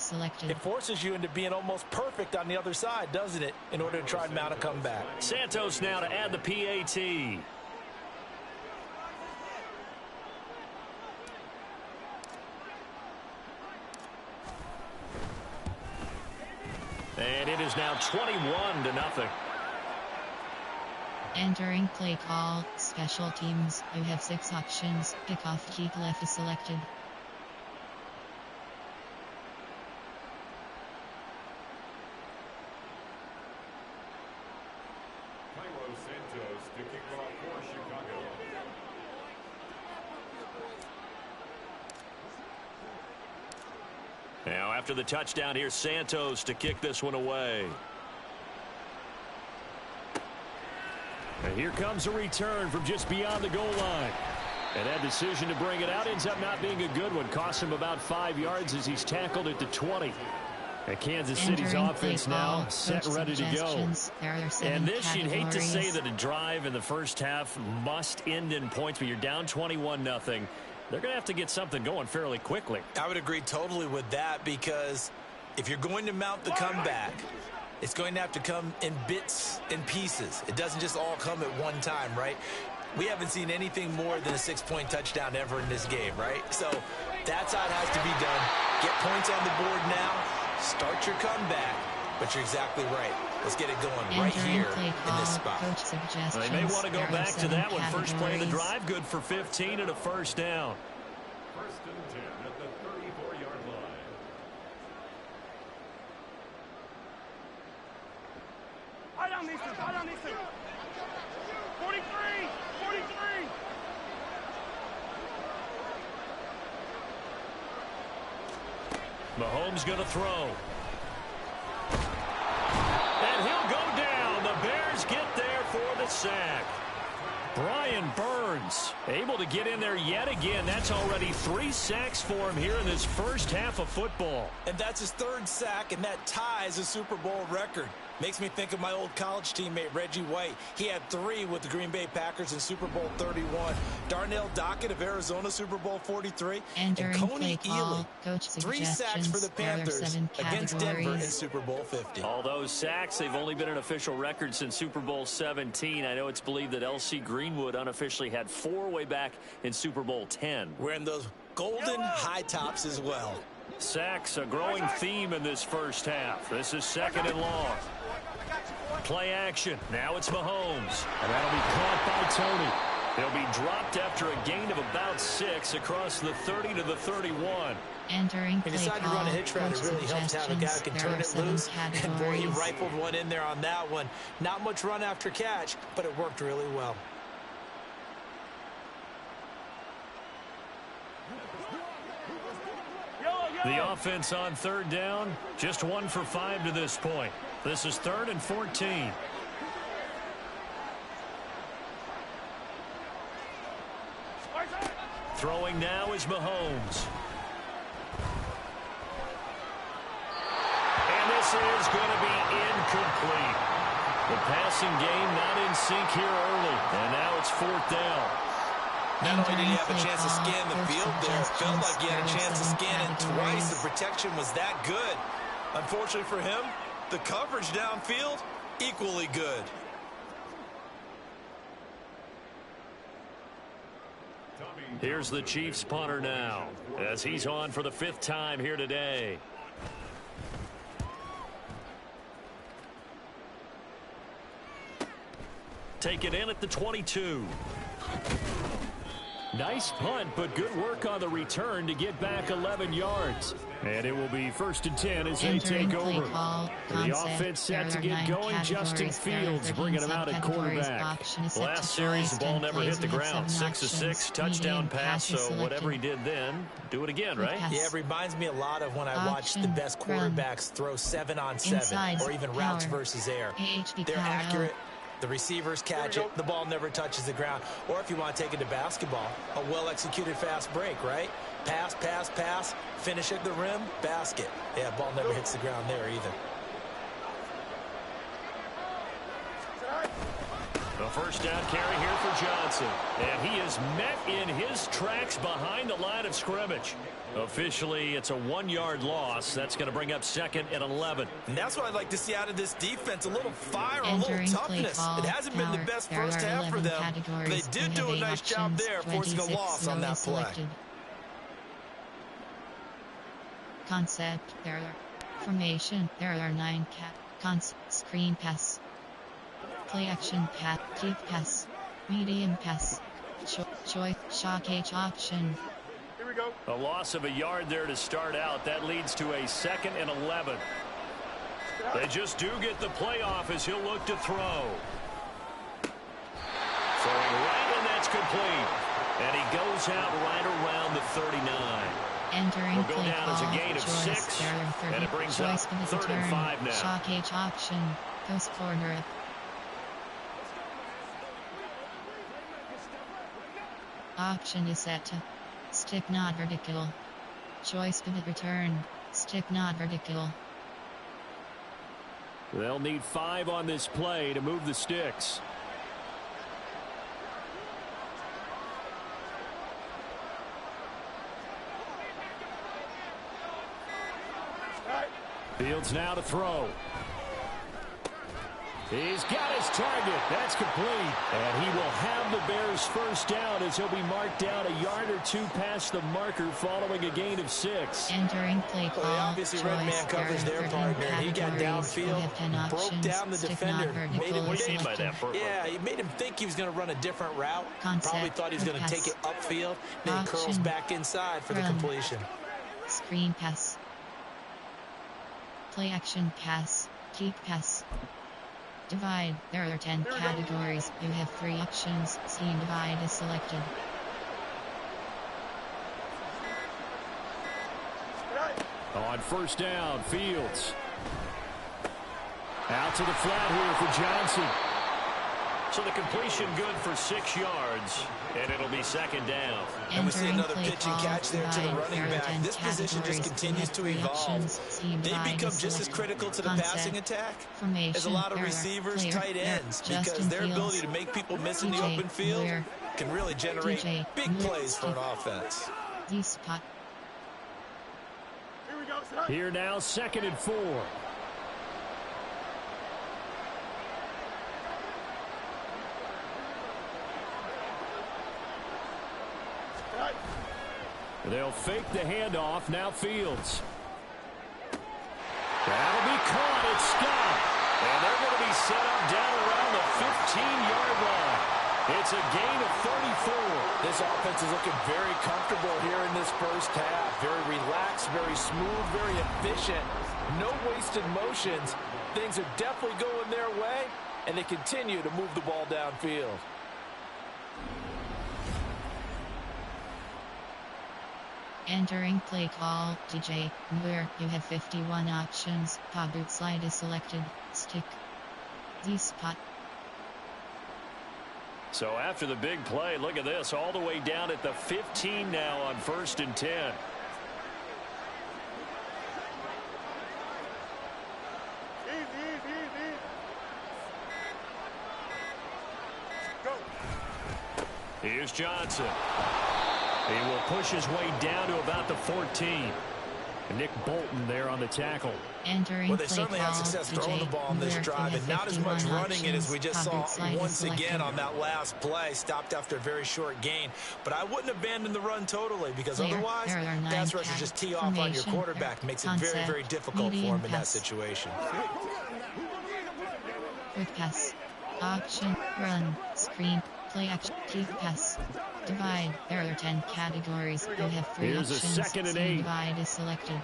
it forces you into being almost perfect on the other side, doesn't it, in order to try and mount a comeback. Santos now to add the PAT. And it is now 21-0. Entering play call, special teams. You have 6 options. Kickoff kick left is selected. Santos to kick off for Chicago. Now after the touchdown, here's Santos to kick this one away. And here comes a return from just beyond the goal line. And that decision to bring it out ends up not being a good one. Costs him about 5 yards as he's tackled at the 20. And Kansas City's offense now set ready to go. And this, you'd hate to say that a drive in the first half must end in points, but you're down 21-0. They're going to have to get something going fairly quickly. I would agree totally with that because if you're going to mount the comeback, it's going to have to come in bits and pieces. It doesn't just all come at one time, right? We haven't seen anything more than a 6-point touchdown ever in this game, right? So that's how it has to be done. Get points on the board now. Start your comeback. But you're exactly right. Let's get it going right here in this spot. They may want to go back to that one. First play of the drive, good for 15 and a first down. First and 10 at the 34-yard line. I don't need to. 43! Mahomes going to throw. And he'll go down. The Bears get there for the sack. Brian Burns able to get in there yet again. That's already 3 sacks for him here in this first half of football. And that's his 3rd sack, and that ties a Super Bowl record. Makes me think of my old college teammate, Reggie White. He had 3 with the Green Bay Packers in Super Bowl 31. Darnell Dockett of Arizona, Super Bowl 43. And Coney Ely, 3 sacks for the Panthers against Denver in Super Bowl 50. All those sacks, they've only been an official record since Super Bowl 17. I know it's believed that L.C. Greenwood unofficially had 4 way back in Super Bowl 10. Wearing those golden high tops as well. Sacks, a growing theme in this first half. This is 2nd and long. Play action. Now it's Mahomes. And that'll be caught by Tony. He'll be dropped after a gain of about 6 across the 30 to the 31. Entering He play decided to call. run a hitch route. It really helps to have a guy who can turn it loose. And boy, he categories. rifled one in there on that one. Not much run after catch, but it worked really well. The offense on 3rd down, just 1 for 5 to this point. This is 3rd and 14. Throwing now is Mahomes. And this is going to be incomplete. The passing game not in sync here early. And now it's 4th down. Not only did he have a chance to scan the field there, it felt like he had a chance to scan it twice. The protection was that good. Unfortunately for him, the coverage downfield, equally good. Here's the Chiefs punter now, as he's on for the 5th time here today. Take it in at the 22. Nice punt, but good work on the return to get back 11 yards. And it will be 1st and 10 as they take over. The offense set to get going. Justin Fields bringing them out at quarterback. Last series, the ball never hit the ground. 6 of 6, touchdown pass, so whatever he did then, do it again, right? Yeah, it reminds me a lot of when I watch the best quarterbacks throw 7-on-7 or even routes versus air. They're accurate. The receivers catch it. The ball never touches the ground. Or if you want to take it to basketball, a well-executed fast break, right? Pass, pass, pass, finish at the rim, basket. Yeah, ball never hits the ground there either. The first down carry here for Johnson. And he is met in his tracks behind the line of scrimmage. Officially, it's a 1-yard loss. That's going to bring up 2nd and 11. And that's what I'd like to see out of this defense. A little fire, a little toughness. It hasn't been the best first half for them. They did do a nice job there, forcing a loss on that play. Concept, there are formation, there are 9 screen pass, play action pass, deep pass, medium pass, choice, shock H option. Here we go. A loss of a yard there to start out. That leads to a 2nd and 11. They just do get the playoff as he'll look to throw. Throwing right, and that's complete. And he goes out right around the 39. Entering Will go play down as a gain of choice, 6, there are and it brings up choice 3rd and 5 now. Shock H option, post corner. Option is set to stick not vertical. Choice pivot return, stick not vertical. They'll need 5 on this play to move the sticks. Fields now to throw. He's got his target. That's complete. And he will have the Bears first down as he'll be marked down a yard or 2 past the marker following a gain of 6. Entering play call. Well, they obviously red man covers their partner. He got downfield, broke down the defender, made him he made him think he was going to run a different route. Probably thought he was going to take it upfield. Then he curls back inside for the completion. Screen pass. Play action pass. Deep pass. Divide. There are 10 categories. You have 3 options. Scene divide is selected. On first down, Fields. Out to the flat here for Johnson. So the completion good for 6 yards, and it'll be 2nd down. And we see another pitch and catch there to the running back. This position just continues to evolve. They become just as critical to the passing attack as a lot of receivers, tight ends, because their ability to make people miss in the open field can really generate big plays for an offense. Here now, 2nd and 4. They'll fake the handoff. Now Fields. That'll be caught. It's stopped. And they're going to be set up 15-yard line. It's a gain of 34. This offense is looking very comfortable here in this first half. Very relaxed, very smooth, very efficient. No wasted motions. Things are definitely going their way, and they continue to move the ball downfield. Entering play call, DJ, where you have 51 options. Pop slide is selected. Stick. The spot. So after the big play, look at this, all the way down at the 15 now on 1st and 10. Here's Johnson. He will push his way down to about the 14. Nick Bolton there on the tackle. Well, they certainly had success throwing the ball on this drive, and not as much running it as we just saw once again on that last play. Stopped after a very short gain. But I wouldn't abandon the run totally, because otherwise, pass rushers just tee off on your quarterback. Makes it very, very difficult for him in that situation. Quick pass. Option. Run. Screen. Play action. Deep pass. Divide. There are 10 categories. You have 3 Here's options. A 2nd and 8. Divide is selected.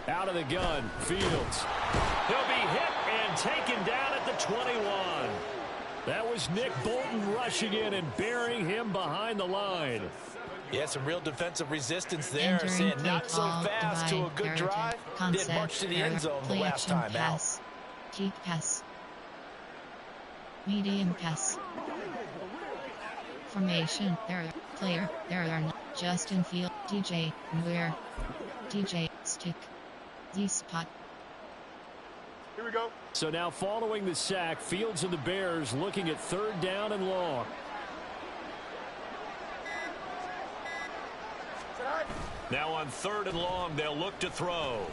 Out of the gun, Fields. He'll be hit and taken down at the 21. That was Nick Bolton rushing in and burying him behind the line. Yeah, some real defensive resistance there. Saying not so fast to a good drive. Did march to the end zone the last time pass. out. Deep pass. Medium pass. Formation. There. Player. There are not. Justin Field. DJ. Where. DJ. Stick. The spot. Here we go. So now following the sack, Fields and the Bears looking at 3rd down and long. Now on 3rd and long, they'll look to throw.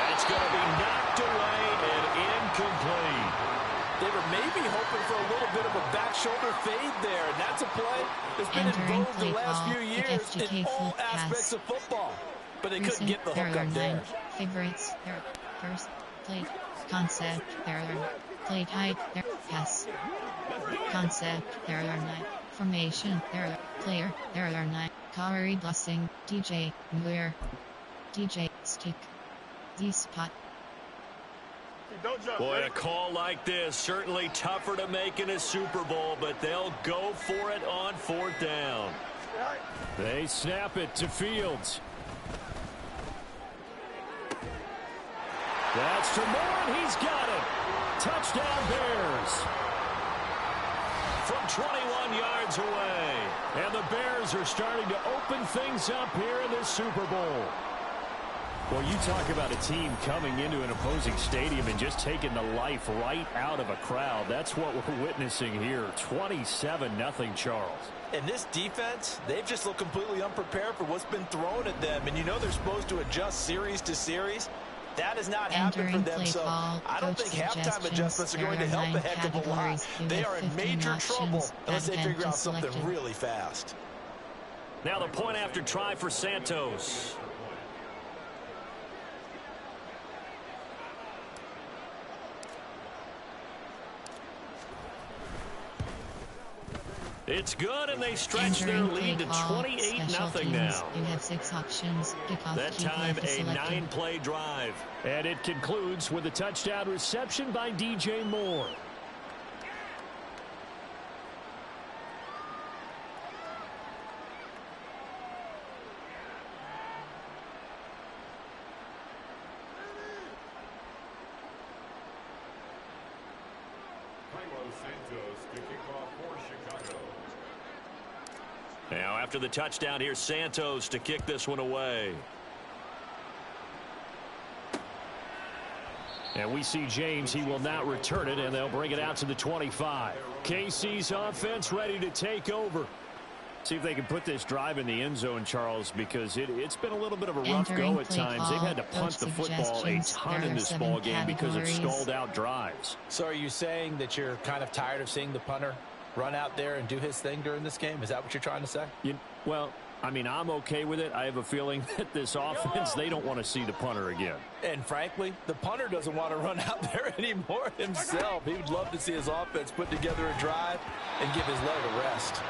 That's going to be knocked away and incomplete. They were maybe hoping for a little bit of a back shoulder fade there, and that's a play that's been in vogue the last few years in all aspects of football. But they couldn't get the hook up there. Favorites. There. First. Plate. Concept. There are. Play type. There. Pass. Concept. There are 9. Formation. There are. Player. There are 9. Kari Blessing. DJ. Where. DJ. Stick. The spot. Boy, a call like this, certainly tougher to make in a Super Bowl, but they'll go for it on 4th down. They snap it to Fields. That's to Moore, and he's got it. Touchdown, Bears. From 21 yards away. And the Bears are starting to open things up here in this Super Bowl. Well, you talk about a team coming into an opposing stadium and just taking the life right out of a crowd. That's what we're witnessing here. 27-0 Charles. And this defense, they've just looked completely unprepared for what's been thrown at them. And you know they're supposed to adjust series to series. That has not happened for them, so I don't think halftime adjustments are going to help a heck of a lot. They are in major trouble unless they figure out something really fast. Now the point after try for Santos. It's good, and they stretch their lead to 28-0 now. You have 6 options. That time, a 9-play drive. And it concludes with a touchdown reception by DJ Moore. Now, after the touchdown, here's Santos to kick this one away. And we see James. He will not return it, and they'll bring it out to the 25. KC's offense ready to take over. See if they can put this drive in the end zone, Charles, because it's been a little bit of a rough go at times. They've had to punt the football a ton in this ball game because of stalled out drives. So are you saying that you're kind of tired of seeing the punter run out there and do his thing during this game? Is that what you're trying to say? Well, I mean, I'm okay with it. I have a feeling that this offense, they don't want to see the punter again. And frankly, the punter doesn't want to run out there anymore himself. He would love to see his offense put together a drive and give his leg a rest.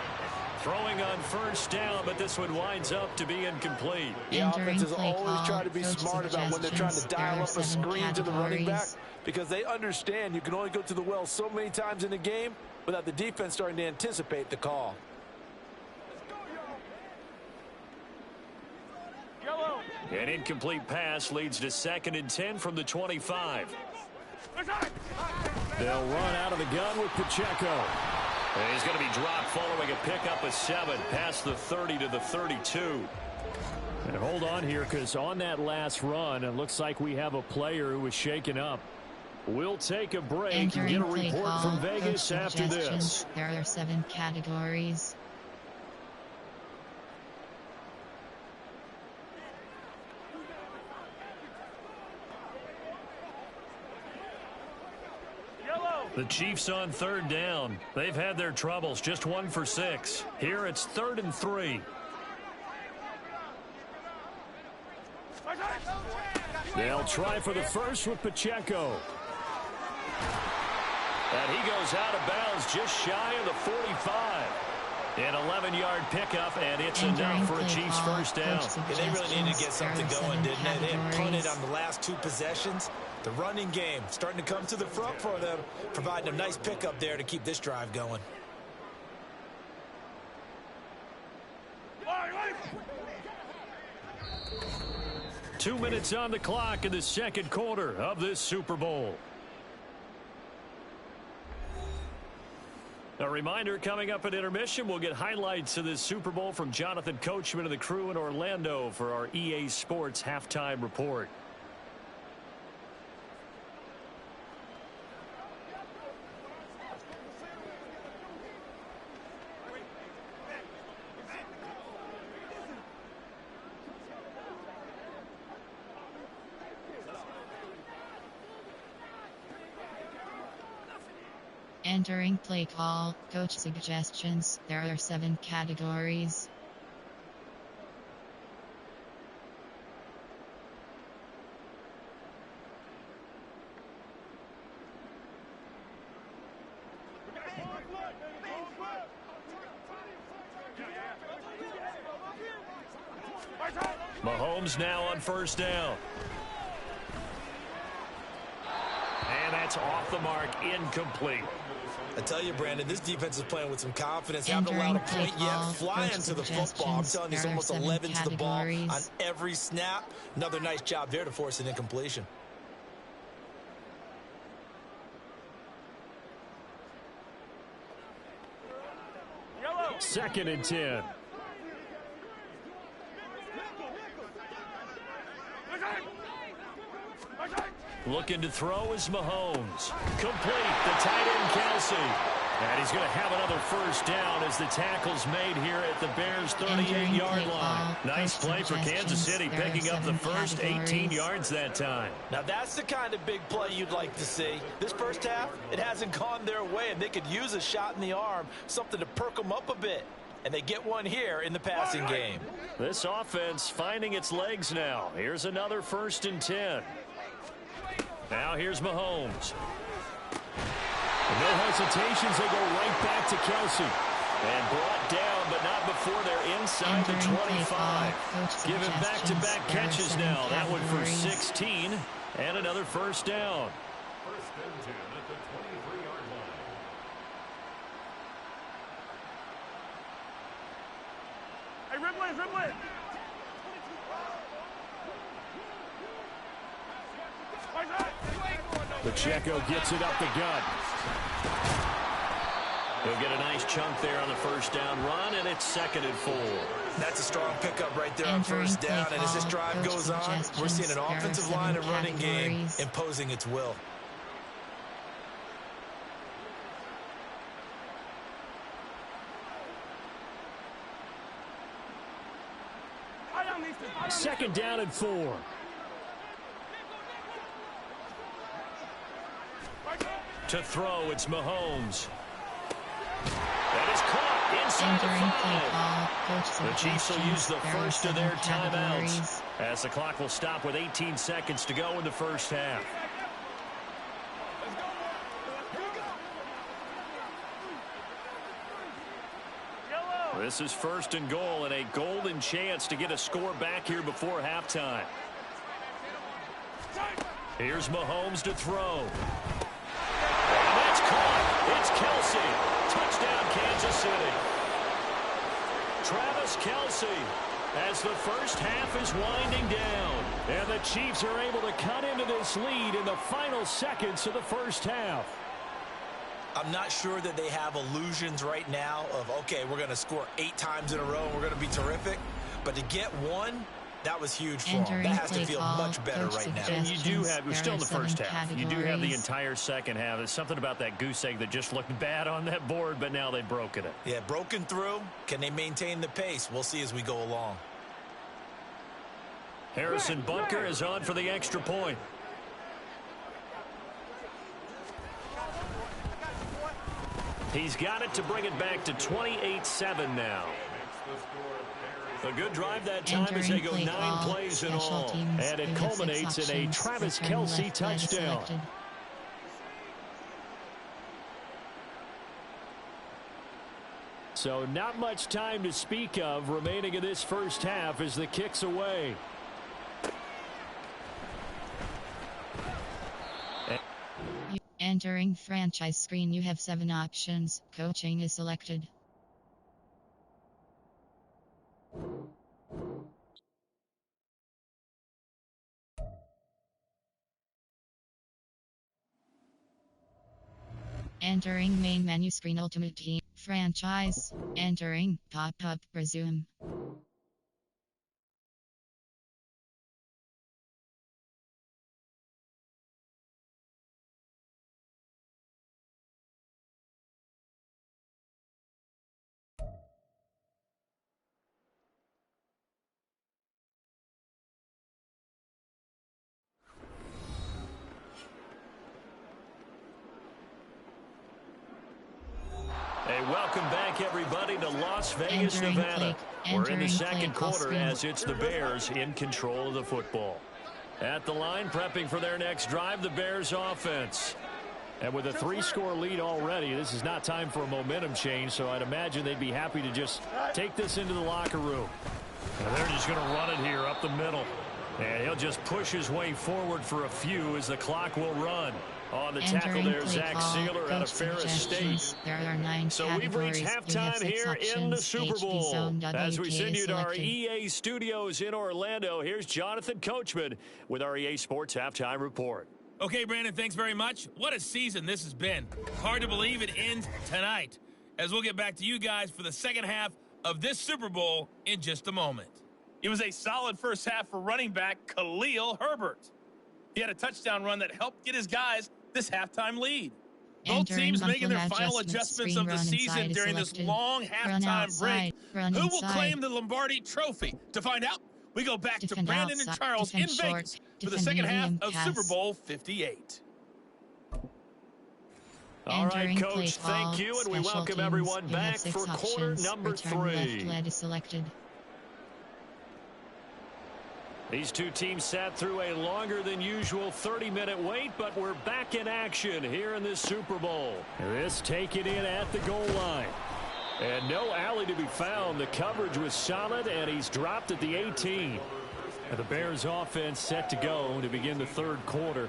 Throwing on first down, but this one winds up to be incomplete. The offenses always try to be smart about when they're trying to dial up a screen to the running back, because they understand you can only go to the well so many times in the game without the defense starting to anticipate the call. An incomplete pass leads to 2nd and 10 from the 25. They'll run out of the gun with Pacheco. And he's going to be dropped following a pickup of 7 past the 30 to the 32. And hold on here, because on that last run, it looks like we have a player who was shaken up. We'll take a break and get a report from Vegas after this. There are 7 categories. The Chiefs on 3rd down. They've had their troubles, just 1 for 6. Here it's 3rd and 3. They'll try for the first with Pacheco. And he goes out of bounds just shy of the 45. An 11-yard pickup, and it's enough for a Chiefs first down. Yeah, they really needed to get something going, didn't they? They had punted on the last 2 possessions. The running game starting to come to the front for them, providing a nice pickup there to keep this drive going. Two minutes on the clock in the second quarter of this Super Bowl. A reminder, coming up at intermission, we'll get highlights of this Super Bowl from Jonathan Coachman and the crew in Orlando for our EA Sports halftime report. Entering play call, coach suggestions. There are 7 categories. Mahomes now on first down. And that's off the mark, incomplete. I tell you, Brandon, this defense is playing with some confidence. Haven't allowed a point yet. Flying to the football. I'm telling you, he's almost 11 to the ball on every snap. Another nice job there to force an incompletion. Second and 10. Looking to throw is Mahomes. Complete, the tight end Kelsey. And he's going to have another first down as the tackle's made here at the Bears' 38-yard line. Nice play for Kansas City, picking up the first 18 yards that time. Now that's the kind of big play you'd like to see. This first half, it hasn't gone their way, and they could use a shot in the arm, something to perk them up a bit. And they get one here in the passing game. This offense finding its legs now. Here's another 1st and 10. Now here's Mahomes. No hesitations, they go right back to Kelsey. And brought down, but not before they're inside the 25. Giving back-to-back catches now. That one for 16, and another first down. 1st and 10 at the 23-yard line. Hey, Ripley, Ripley. Pacheco gets it up the gut. He'll get a nice chunk there on the first down run, and it's 2nd and 4. That's a strong pickup right there on first down. And as this drive goes on, we're seeing an offensive line and running game imposing its will. Second down and 4. To throw, it's Mahomes. That is caught inside the 5. The Chiefs will use the first of their timeouts as the clock will stop with 18 seconds to go in the first half. This is 1st and goal and a golden chance to get a score back here before halftime. Here's Mahomes to throw. And that's caught. It's Kelsey. Touchdown, Kansas City. Travis Kelsey as the first half is winding down. And the Chiefs are able to cut into this lead in the final seconds of the first half. I'm not sure that they have illusions right now of, okay, we're going to score 8 times in a row and we're going to be terrific. But to get one, that was huge for them. That has to feel much better right now. And you do have, you're still in the first half. You do have the entire second half. There's something about that goose egg that just looked bad on that board, but now they've broken it. Yeah, broken through. Can they maintain the pace? We'll see as we go along. Harrison Bunker is on for the extra point. He's got it to bring it back to 28-7 now. A good drive that time as they go 9 plays in all. And it culminates in a Travis Kelsey touchdown. So not much time to speak of remaining in this first half as the kick's away. Entering franchise screen, you have 7 options. Coaching is selected. Entering main menu screen, Ultimate Team, franchise. Entering pop-up, resume. Hey, welcome back, everybody, to Las Vegas, Nevada. We're in the second quarter as it's the Bears in control of the football. At the line, prepping for their next drive, the Bears offense. And with a 3-score lead already, this is not time for a momentum change, so I'd imagine they'd be happy to just take this into the locker room. And they're just going to run it here up the middle. And he'll just push his way forward for a few as the clock will run. On the tackle there, Zach Sealer out of Ferris State. There are 9 so we've reached halftime here in the Super Bowl. As we send you to our EA studios in Orlando, here's Jonathan Coachman with our EA Sports Halftime Report. Okay, Brandon, thanks very much. What a season this has been. Hard to believe it ends tonight, as we'll get back to you guys for the second half of this Super Bowl in just a moment. It was a solid first half for running back Khalil Herbert. He had a touchdown run that helped get his guys this halftime lead. Both teams making their final adjustments of the season during this long halftime break. Who will claim the Lombardi Trophy? To find out, we go back to Brandon and Charles in Vegas for the second half of Super Bowl 58. All right, Coach, thank you, and we welcome everyone back for quarter number 3. These two teams sat through a longer than usual 30-minute wait, but we're back in action here in this Super Bowl. This taken in at the goal line. And no alley to be found. The coverage was solid, and he's dropped at the 18. And the Bears offense set to go to begin the third quarter.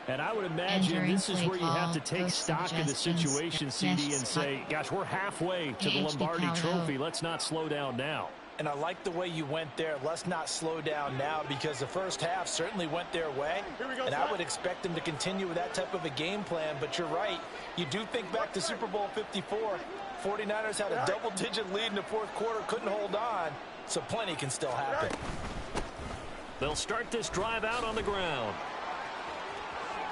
And I would imagine this is where you have to take stock of the situation, CD, and say, gosh, we're halfway to the Lombardi Trophy. Let's not slow down now. And I like the way you went there. Let's not slow down now, because the first half certainly went their way. And I would expect them to continue with that type of a game plan. But you're right. You do think back to Super Bowl 54. 49ers had a double-digit lead in the fourth quarter, couldn't hold on. So plenty can still happen. They'll start this drive out on the ground.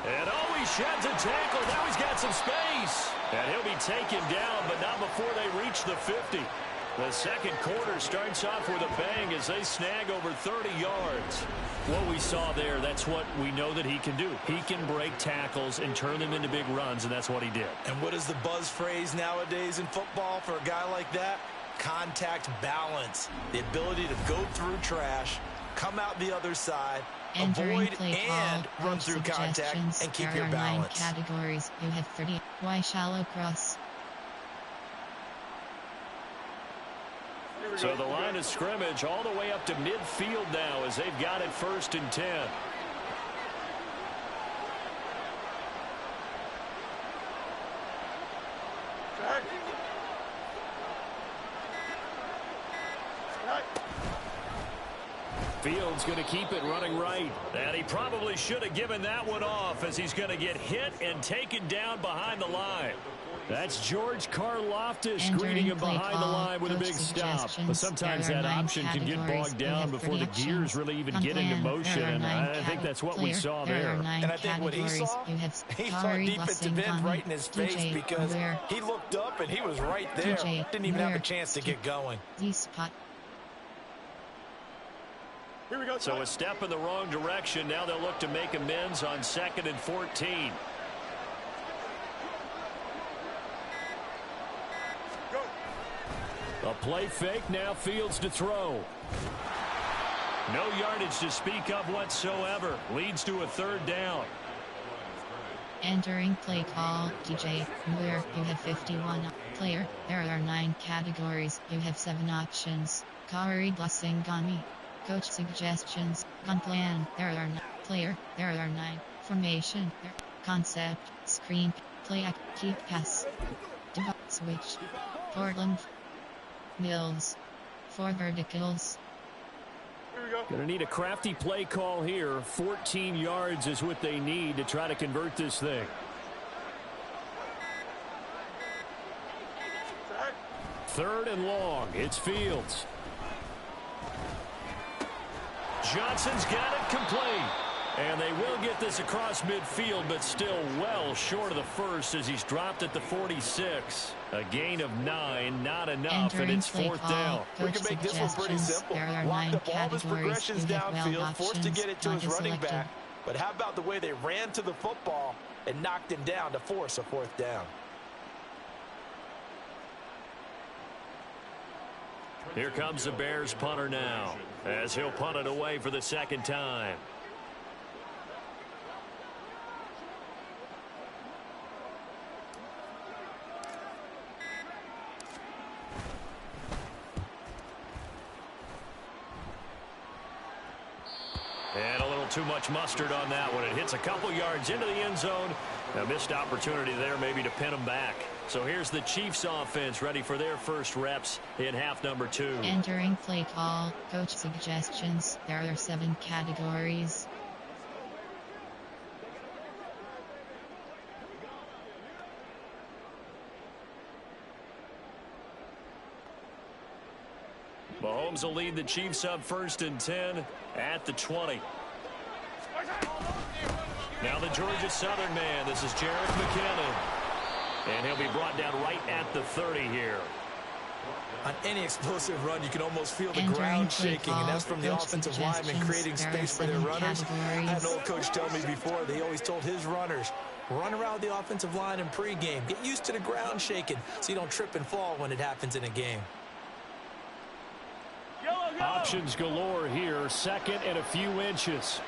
And he sheds a tackle. Now he's got some space. And he'll be taken down, but not before they reach the 50. The second quarter starts off with a bang as they snag over 30 yards. What we saw there, that's what we know that he can do. He can break tackles and turn them into big runs, and that's what he did. And what is the buzz phrase nowadays in football for a guy like that? Contact balance. The ability to go through trash, come out the other side, avoid and run through contact, and keep your balance. There are 9 categories. You have 30. Why shallow cross? So the line of scrimmage all the way up to midfield now as they've got it 1st and 10. Fields going to keep it running right. And he probably should have given that one off as he's going to get hit and taken down behind the line. That's George Karlaftis greeting him behind the line with a big stop. But sometimes that option can get bogged down before the gears really even get into motion. And I think that's what we saw there. And I think what he saw defensive end right in his face because he looked up and he was right there. Didn't even have a chance to get going. Here we go. So a step in the wrong direction. Now they'll look to make amends on 2nd and 14. A play fake, now Fields to throw. No yardage to speak of whatsoever. Leads to a 3rd down. Entering play call, DJ, where you have 51. Player, there are 9 categories. You have 7 options. Kari Blasingami. Coach suggestions. Gun plan, there are 9. Player, there are 9. Formation, concept, screen, play, keep pass. Switch. Portland. Mills. 4 verticals. Going to need a crafty play call here. 14 yards is what they need to try to convert this thing. 3rd and long. It's Fields. Johnson's got it complete. And they will get this across midfield, but still well short of the first as he's dropped at the 46. A gain of 9, not enough, and it's 4th down. We can make this one pretty simple. Locked up all his progressions downfield, forced to get it to his running back. But how about the way they ran to the football and knocked him down to force a 4th down? Here comes the Bears punter now as he'll punt it away for the 2nd time. And a little too much mustard on that one. It hits a couple yards into the end zone. A missed opportunity there maybe to pin them back. So here's the Chiefs offense ready for their first reps in half number 2. Entering play call, coach suggestions. There are 7 categories. Mahomes will lead the Chiefs up 1st and 10 at the 20. Now the Georgia Southern man. This is Jerick McKinnon. And he'll be brought down right at the 30 here. On any explosive run, you can almost feel the ground shaking, and that's from the offensive linemen creating space for their runners. I had an old coach tell me before, they always told his runners, run around the offensive line in pregame. Get used to the ground shaking so you don't trip and fall when it happens in a game. Options galore here. 2nd and a few inches.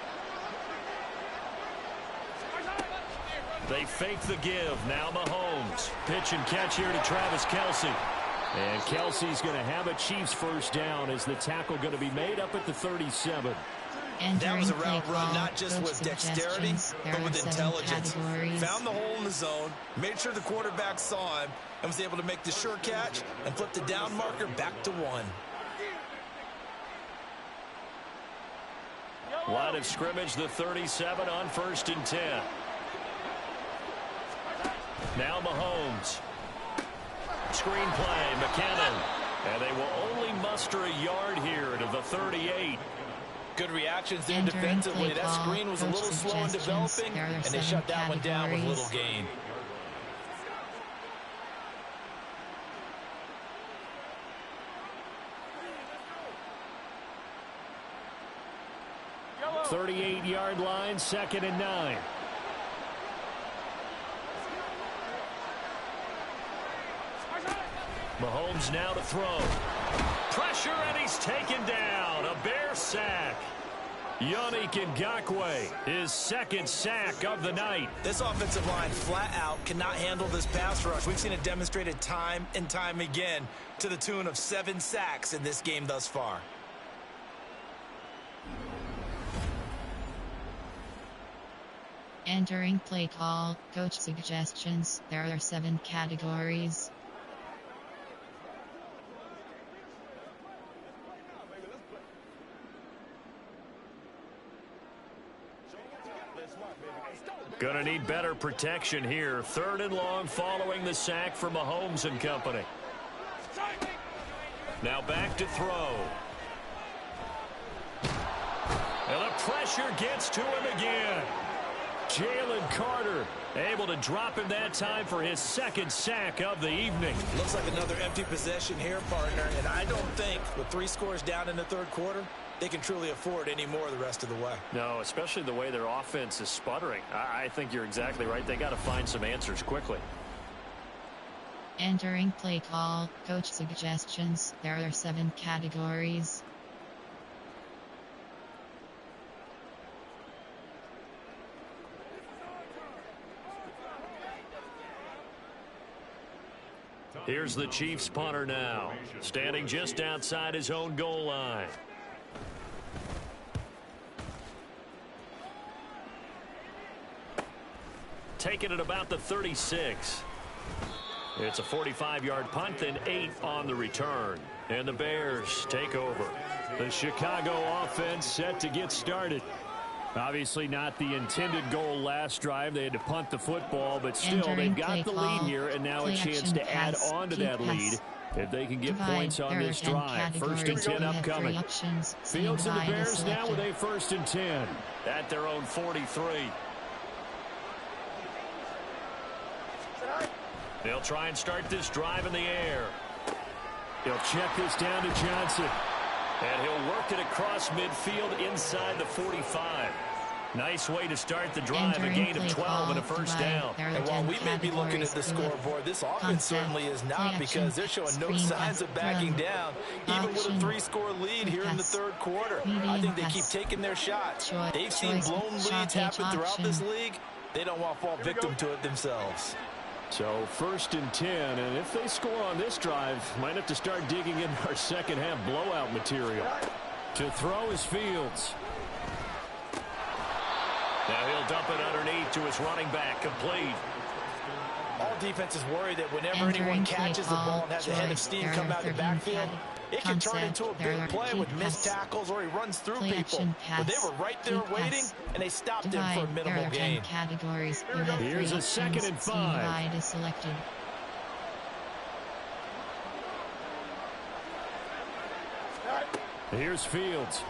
They fake the give. Now Mahomes. Pitch and catch here to Travis Kelce. And Kelsey's going to have a Chiefs 1st down as the tackle going to be made up at the 37. That was a route run, not just with dexterity, but with intelligence. Found the hole in the zone, made sure the quarterback saw him, and was able to make the sure catch and flip the down marker back to 1. Line of scrimmage, the 37 on 1st and 10. Now Mahomes. Screen play, McKinnon. And they will only muster a yard here to the 38. Good reactions there defensively. That screen was a little slow in developing, and they shut that one down with little gain. 38-yard line, 2nd and 9. Mahomes now to throw. Pressure, and he's taken down. A Bear sack. Yannick Ngakoue, his 2nd sack of the night. This offensive line flat out cannot handle this pass rush. We've seen it demonstrated time and time again to the tune of 7 sacks in this game thus far. Entering play call, coach suggestions. There are 7 categories. Gonna need better protection here. 3rd and long following the sack for Mahomes and company. Now back to throw. And the pressure gets to him again. Jalen Carter able to drop him that time for his 2nd sack of the evening. Looks like another empty possession here, partner, and I don't think with 3 scores down in the 3rd quarter, they can truly afford any more the rest of the way. No, especially the way their offense is sputtering. I think you're exactly right. They got to find some answers quickly. Entering play call, coach suggestions. There are 7 categories. Here's the Chiefs punter now, standing just outside his own goal line. Taking it about the 36. It's a 45-yard punt, then 8 on the return. And the Bears take over. The Chicago offense set to get started. Obviously not the intended goal last drive. They had to punt the football, but still they've got the lead here, and now a chance to add on to that lead if they can get points on this drive. 1st and 10 upcoming. Fields and the Bears now with a 1st and 10 at their own 43. They'll try and start this drive in the air. He'll check this down to Johnson. And he'll work it across midfield inside the 45. Nice way to start the drive, a gain of 12 and a 1st down. And while we may be looking at the scoreboard, this offense certainly is not, because they're showing no signs of backing down, even with a 3-score lead here in the 3rd quarter. I think they keep taking their shots. They've seen blown leads happen throughout this league. They don't want to fall victim to it themselves. So 1st and 10, and if they score on this drive, might have to start digging in our 2nd half blowout material. To throw is Fields. Now he'll dump it underneath to his running back, complete. All defenses worry that whenever anyone catches the ball and has a head of steam come out of the backfield, it can turn into a big play with missed tackles or he runs through people. But they were right there waiting, and they stopped him for a minimal gain. Here's a 2nd and 5. Here's Fields.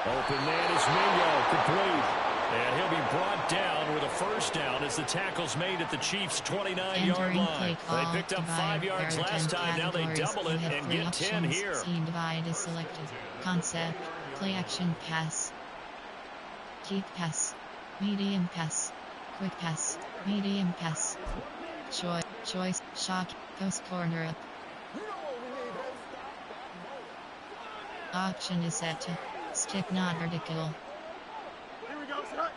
Open man is Mingo, complete. And he'll be brought down with a 1st down as the tackle's made at the Chiefs' 29-yard line. They picked up 5 yards last time. Now they double it and get 10 here. Team divide is selected. Concept, play action pass. Deep pass. Medium pass. Quick pass. Medium pass. Choice. Shock. Post corner up. Option is set to stick, not vertical. Here we go, set.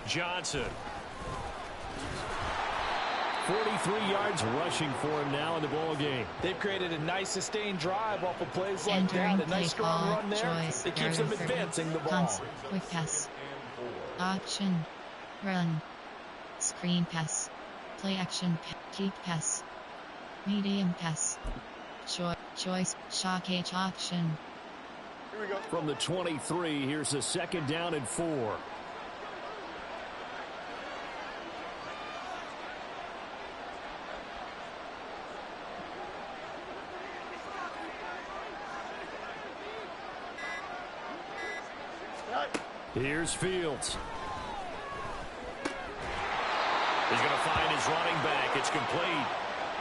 Johnson. 43 yards rushing for him now in the ball game. They've created a nice sustained drive off of plays like that. A nice strong run there. It keeps them advancing the ball. Quick pass. Option. Run. Screen pass. Play action. Deep pass. Medium pass. Choice. Shock H option. Here we go. From the 23, here's a 2nd down and 4. Here's Fields. He's going to find his running back. It's complete.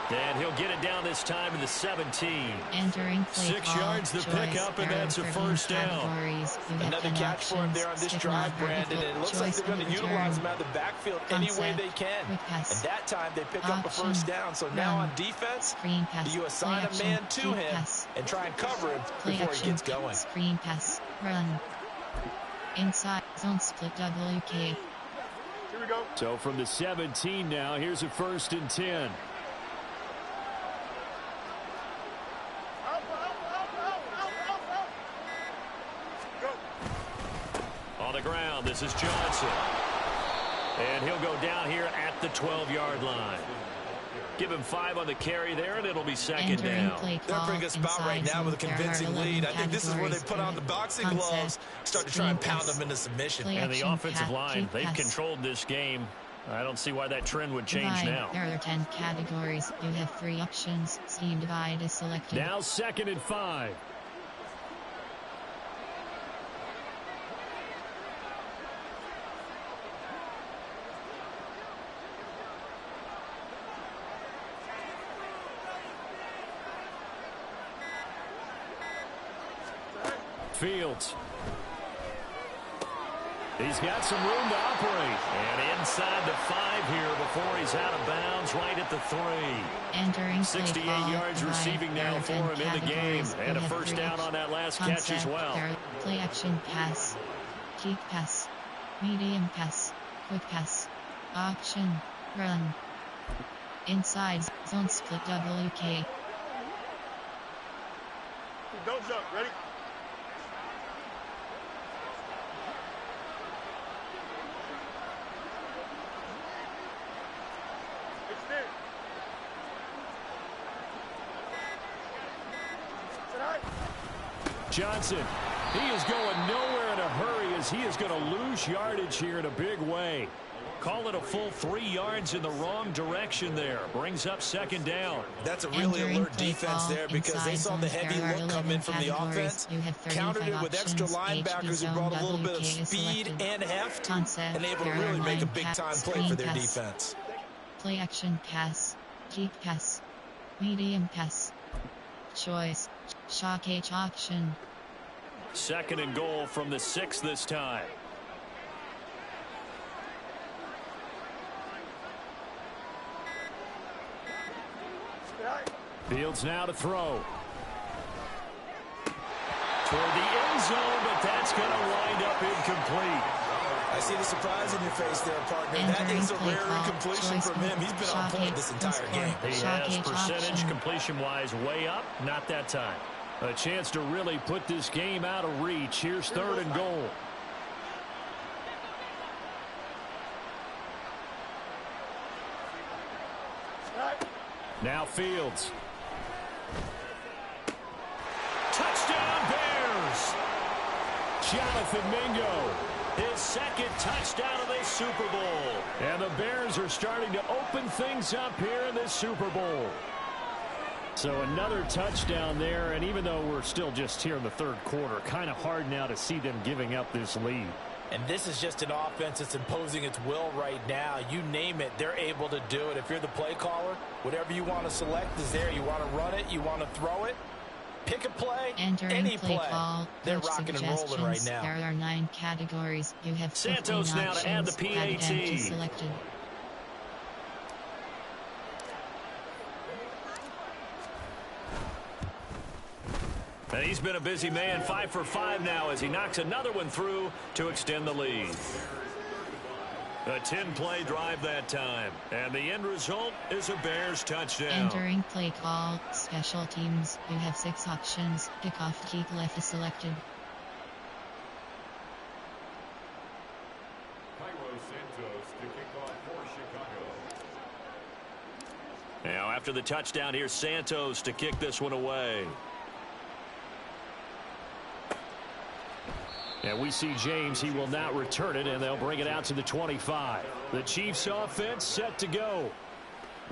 And he'll get it down this time in the 17. Entering play 6 yards the pickup, and that's a first down. Another catch for him there on this drive, Brandon. And it looks like they're going to utilize him out of the backfield any way they can. And that time they pick up a first down. So now on defense, you assign a man to him and try and cover him before he gets going. Screen pass, run. Inside zone split WK. Here we go. So from the 17 now, here's a 1st and 10. On the ground, this is Johnson. And he'll go down here at the 12-yard line. Give him 5 on the carry there, and it'll be second down. They're bringing a spot right now with a convincing lead. I think this is where they put on the boxing gloves, start to try and pound them into submission. And the offensive line, they've controlled this game. I don't see why that trend would change now. There are 10 categories. You have 3 options. Scheme divide is selected. Now 2nd and 5. Fields. He's got some room to operate. And inside the 5 here before he's out of bounds, right at the 3. Entering 68 yards receiving now for him in the game. And a first down on that last catch as well. Play action pass. Cheat pass. Medium pass. Quick pass. Option. Run. Inside zone split WK. Don't jump. Ready? Johnson, he is going nowhere in a hurry as he is going to lose yardage here in a big way. Call it a full 3 yards in the wrong direction there. Brings up second down. That's a really alert defense there because they saw the heavy look come in from the offense, countered it with extra linebackers who brought a little bit of speed and heft, and able to really make a big-time play for their defense. Play action pass, cheat pass, medium pass, choice, shock H option. 2nd and goal from the 6 this time. Fields now to throw. Toward the end zone, but that's going to wind up incomplete. I see the surprise in your face there, partner. That is a rare incompletion from him. He's been on point this entire game. He has percentage completion-wise way up. Not that time. A chance to really put this game out of reach. Here's 3rd and goal. Now Fields. Touchdown Bears! Jonathan Mingo. His 2nd touchdown of the Super Bowl. And the Bears are starting to open things up here in this Super Bowl. So another touchdown there, and even though we're still just here in the 3rd quarter, kind of hard now to see them giving up this lead. And this is just an offense that's imposing its will right now. You name it, they're able to do it. If you're the play caller, whatever you want to select is there. You want to run it, you want to throw it, pick a play, any play. They're rocking and rolling right now. There are 9 categories. You have 15 Santos now to add the PAT. Selected. And he's been a busy man, 5 for 5 now as he knocks another one through to extend the lead. A 10-play drive that time. And the end result is a Bears touchdown. Entering play call, special teams. You have 6 options. Kickoff kick left is selected. Santos to kick off for Chicago. Now after the touchdown, here's Santos to kick this one away. And we see James. He will not return it, and they'll bring it out to the 25. The Chiefs offense set to go.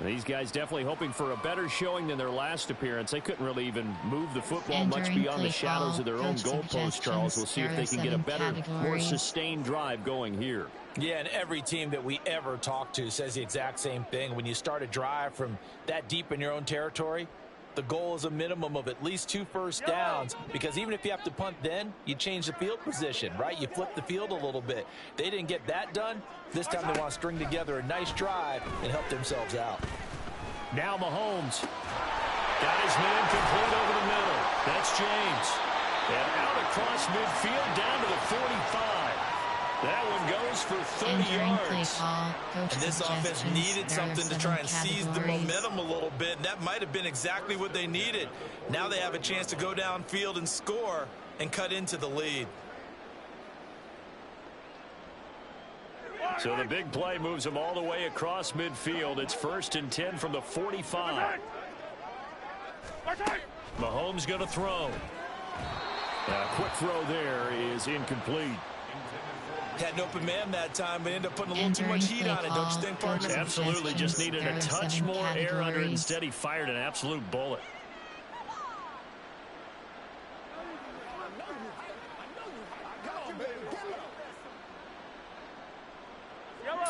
These guys definitely hoping for a better showing than their last appearance. They couldn't really even move the football much beyond the shadows of their own goalpost, Charles. We'll see if they can get a better, more sustained drive going here. Yeah, and every team that we ever talk to says the exact same thing. When you start a drive from that deep in your own territory, the goal is a minimum of at least 2 first downs, because even if you have to punt then, you change the field position, right? You flip the field a little bit. They didn't get that done. This time they want to string together a nice drive and help themselves out. Now Mahomes. Got his man complete over the middle. That's James. And out across midfield down to the 45. That one goes for 30 yards. And this offense needed something to try and seize the momentum a little bit, and that might have been exactly what they needed. Now they have a chance to go downfield and score and cut into the lead. So the big play moves them all the way across midfield. It's 1st and 10 from the 45. Mahomes going to throw. A quick throw there is incomplete. Had an open man that time, but ended up putting a little too much heat on it, don't you think, partner? Absolutely, just needed a touch more air under it. Instead, he fired an absolute bullet.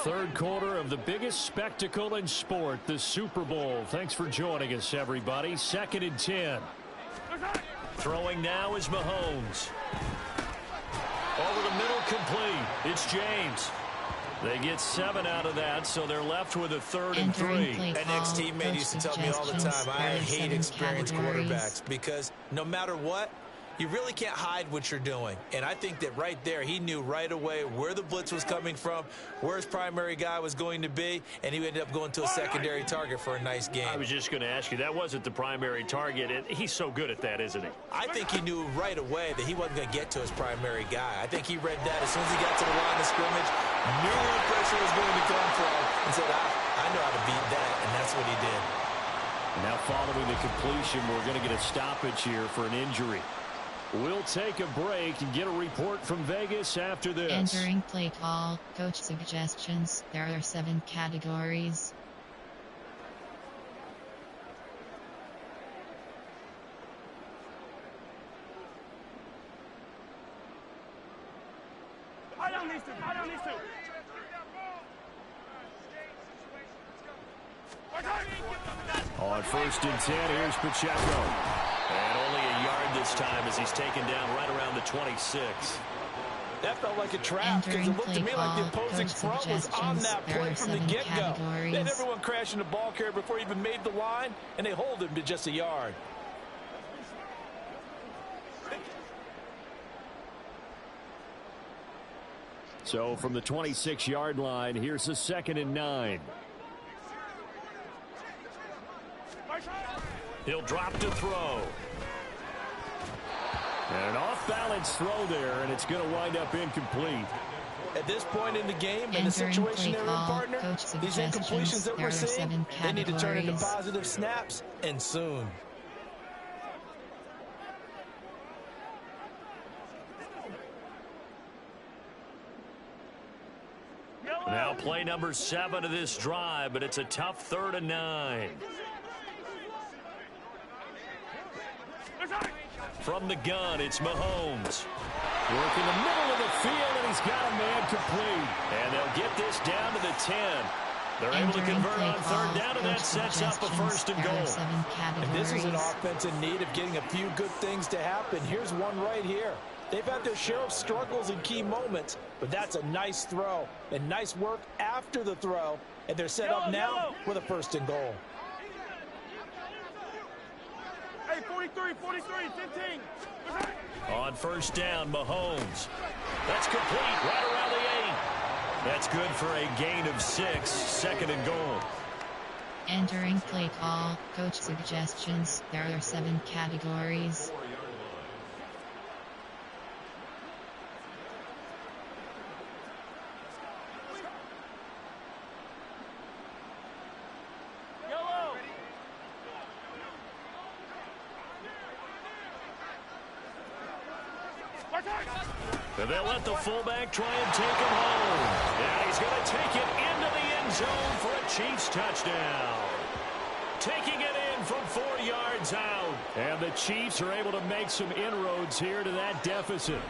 Third quarter of the biggest spectacle in sport, the Super Bowl. Thanks for joining us, everybody. 2nd and 10. Throwing now is Mahomes. Over the middle, complete. It's James. They get 7 out of that, so they're left with a 3rd and 3. An ex-teammate used to tell me all the time, I hate experienced quarterbacks, because no matter what, you really can't hide what you're doing. And I think that right there, he knew right away where the blitz was coming from, where his primary guy was going to be, and he ended up going to a secondary target for a nice game. I was just going to ask you, that wasn't the primary target. He's so good at that, isn't he? I think he knew right away that he wasn't going to get to his primary guy. I think he read that as soon as he got to the line of scrimmage, knew where the pressure was going to come from, and said, I know how to beat that, and that's what he did. Now following the completion, we're going to get a stoppage here for an injury. We'll take a break and get a report from Vegas after this. Entering play call, coach suggestions. There are 7 categories. I don't need to. On 1st and 10, here's Pacheco. And only a yard this time as he's taken down right around the 26. That felt like a trap, because it looked to me like the opposing front was on that play from the get-go. They had everyone crashing the ball carrier before he even made the line, and they hold him to just a yard. So from the 26-yard line, here's a 2nd and 9. He'll drop to throw. And an off-balance throw there, and it's going to wind up incomplete. At this point in the game, in the situation they're in, partner, these incompletions that we're seeing, they need to turn into positive snaps, and soon. Now play number 7 of this drive, but it's a tough 3rd and 9. From the gun, it's Mahomes. Working the middle of the field, and he's got a man complete. And they'll get this down to the 10. They're able to convert on 3rd down, and that sets up a 1st and goal. And this is an offense in need of getting a few good things to happen. Here's one right here. They've had their share of struggles in key moments, but that's a nice throw and nice work after the throw, and they're set up now with a 1st and goal. Hey, 43, 15. On 1st down, Mahomes. That's complete right around the 8. That's good for a gain of 6, 2nd and goal. Entering play call, coach suggestions. There are 7 categories. And they'll let the fullback try and take him home. Yeah, he's going to take it into the end zone for a Chiefs touchdown. Taking it in from 4 yards out. And the Chiefs are able to make some inroads here to that deficit.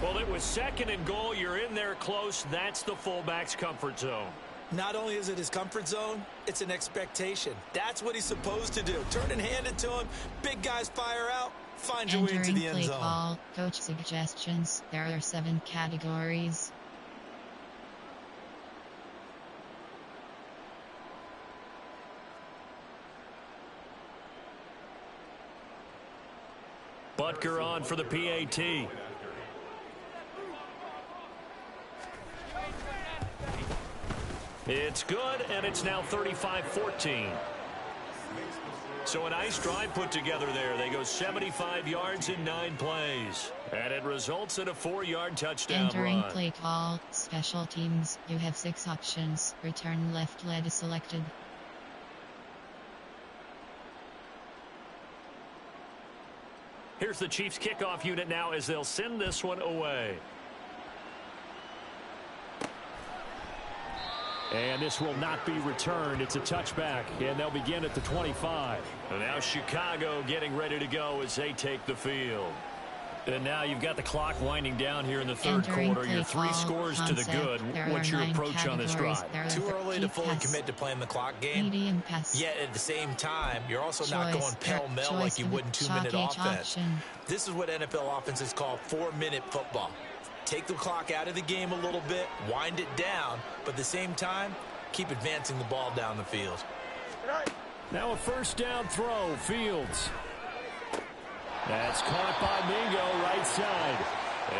Well, it was 2nd and goal. You're in there close. That's the fullback's comfort zone. Not only is it his comfort zone, it's an expectation. That's what he's supposed to do. Turn and hand it to him. Big guys fire out. Find your way into the end zone. Call, coach suggestions. There are 7 categories. Butker on for the PAT. It's good, and it's now 35-14. So a nice drive put together there. They go 75 yards in 9 plays. And it results in a 4-yard touchdown Entering run. play call, special teams. You have 6 options. Return left leg is selected. Here's the Chiefs kickoff unit now as they'll send this one away. And this will not be returned. It's a touchback, and they'll begin at the 25. And now Chicago getting ready to go as they take the field. And now you've got the clock winding down here in the 3rd Entering quarter. You're 3 play scores call, to the concept. good. There What's are your 9 approach on this categories. drive? There are Too early to fully pass, commit to playing the clock game. medium pass. Yet at the same time, you're also not Choice, going pell-mell choice like you would in of 2-minute shot offense. option. This is what NFL offenses call 4-minute football. Take the clock out of the game a little bit, wind it down, but at the same time, keep advancing the ball down the field. Now a 1st down throw, Fields. That's caught by Mingo, right side.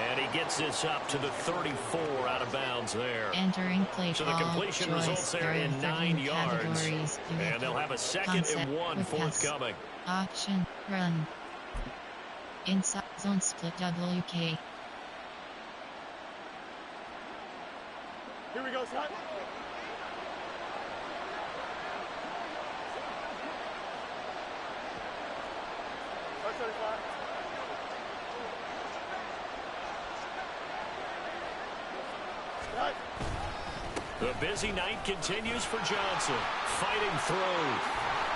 And he gets this up to the 34 out of bounds there. Entering play So the call, completion choice. results there There are in 9 yards. categories. You have And they'll have a 2nd concept and 1 with pass. forthcoming. Option, run. Inside zone split WK. Here we go, son. That's 35. Right. The busy night continues for Johnson. Fighting through.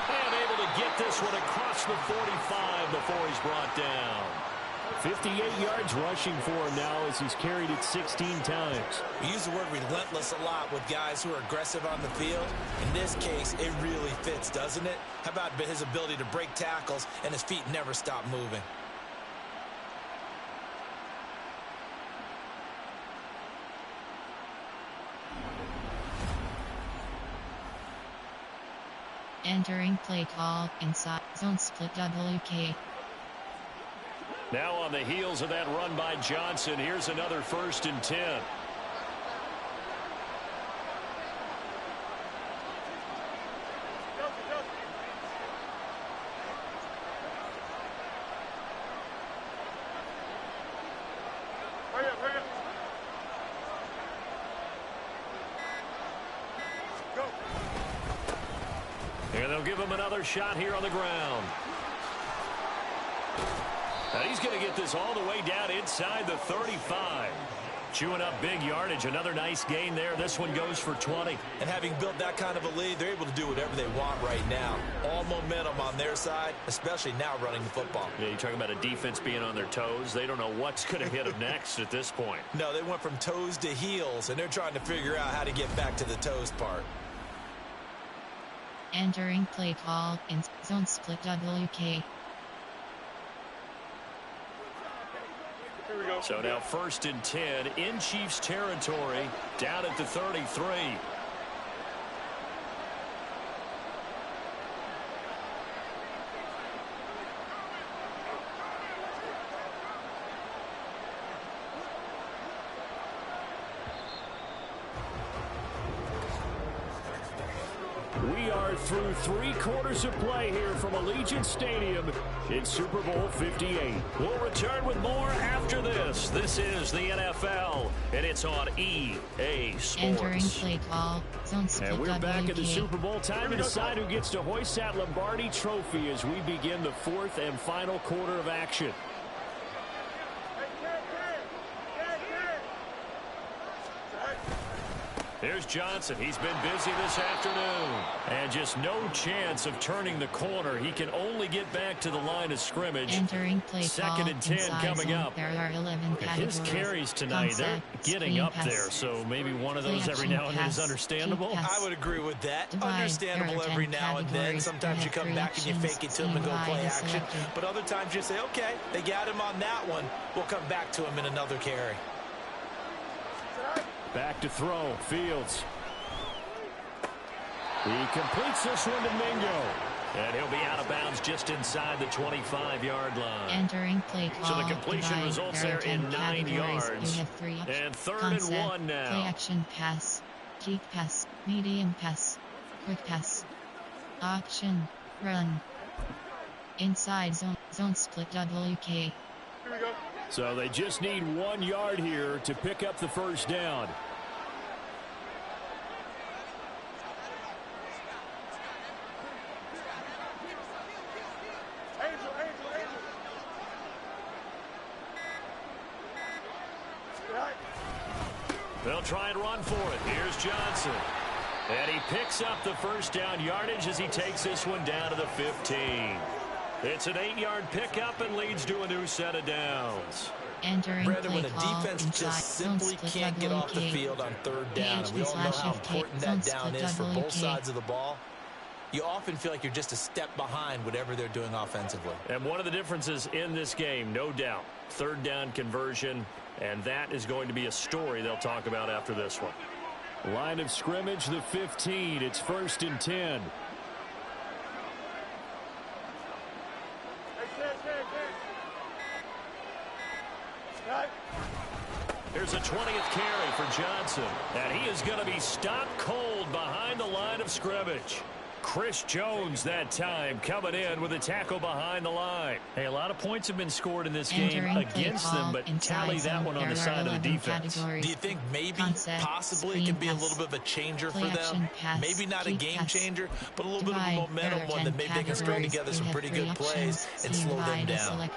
And able to get this one across the 45 before he's brought down. 58 yards rushing for him now as he's carried it 16 times. We use the word relentless a lot with guys who are aggressive on the field. In this case, it really fits, doesn't it? How about his ability to break tackles and his feet never stop moving? Entering play call, inside zone split WK. Now on the heels of that run by Johnson, here's another 1st and 10. Hurry up, hurry up. Go. And they'll give him another shot here on the ground. Now he's going to get this all the way down inside the 35. Chewing up big yardage. Another nice gain there. This one goes for 20. And having built that kind of a lead, they're able to do whatever they want right now. All momentum on their side, especially now running the football. Yeah, you're talking about a defense being on their toes. They don't know what's going to hit them next at this point. No, they went from toes to heels, and they're trying to figure out how to get back to the toes part. Entering play call, in zone split WK. Here we go. So now 1st and 10 in Chiefs territory, down at the 33. We are through 3 quarters of play here from Allegiant Stadium in Super Bowl 58. We'll return with more after this. This is the NFL, and it's on EA Sports. Entering play call, zone split And we're WK. back at the Super Bowl. Time to decide who gets to hoist that Lombardi trophy as we begin the 4th and final quarter of action. Here's Johnson. He's been busy this afternoon. And just no chance of turning the corner. He can only get back to the line of scrimmage. Entering play Second and 10 coming up. There are 11 His carries tonight, they're getting up there, so maybe one of those every now and then is understandable. I would agree with that. Understandable every now and then. Sometimes you come back and you fake it to him and go play action. But other times you say, okay, they got him on that one. We'll come back to him in another carry. Back to throw. Fields. He completes this one to Mingo. And he'll be out of bounds just inside the 25-yard line. Entering play call. So the completion results there in 9 yards. And third and 1 now. Play action pass. Deep pass. Medium pass. Quick pass. Option. Run. Inside zone. Zone split WK. Here we go. So they just need 1 yard here to pick up the first down. Angel. Right. They'll try and run for it. Here's Johnson. And he picks up the first down yardage as he takes this one down to the 15. It's an 8-yard pickup and leads to a new set of downs. Brandon, when a defense just simply can't get off the field on third down, and we all know how important that down is for both sides of the ball, you often feel like you're just a step behind whatever they're doing offensively. And one of the differences in this game, no doubt, third down conversion, and that is going to be a story they'll talk about after this one. Line of scrimmage, the 15. It's 1st and 10. Right. Here's a 20th carry for Johnson. And he is going to be stopped cold behind the line of scrimmage. Chris Jones that time coming in with a tackle behind the line. Hey, a lot of points have been scored in this game against them, but tally that one on the side of the defense. Do you think maybe, possibly, it can be a little bit of a changer for them? Maybe not a game changer, but a little bit of a momentum one that maybe they can string together some pretty good plays and slow them down.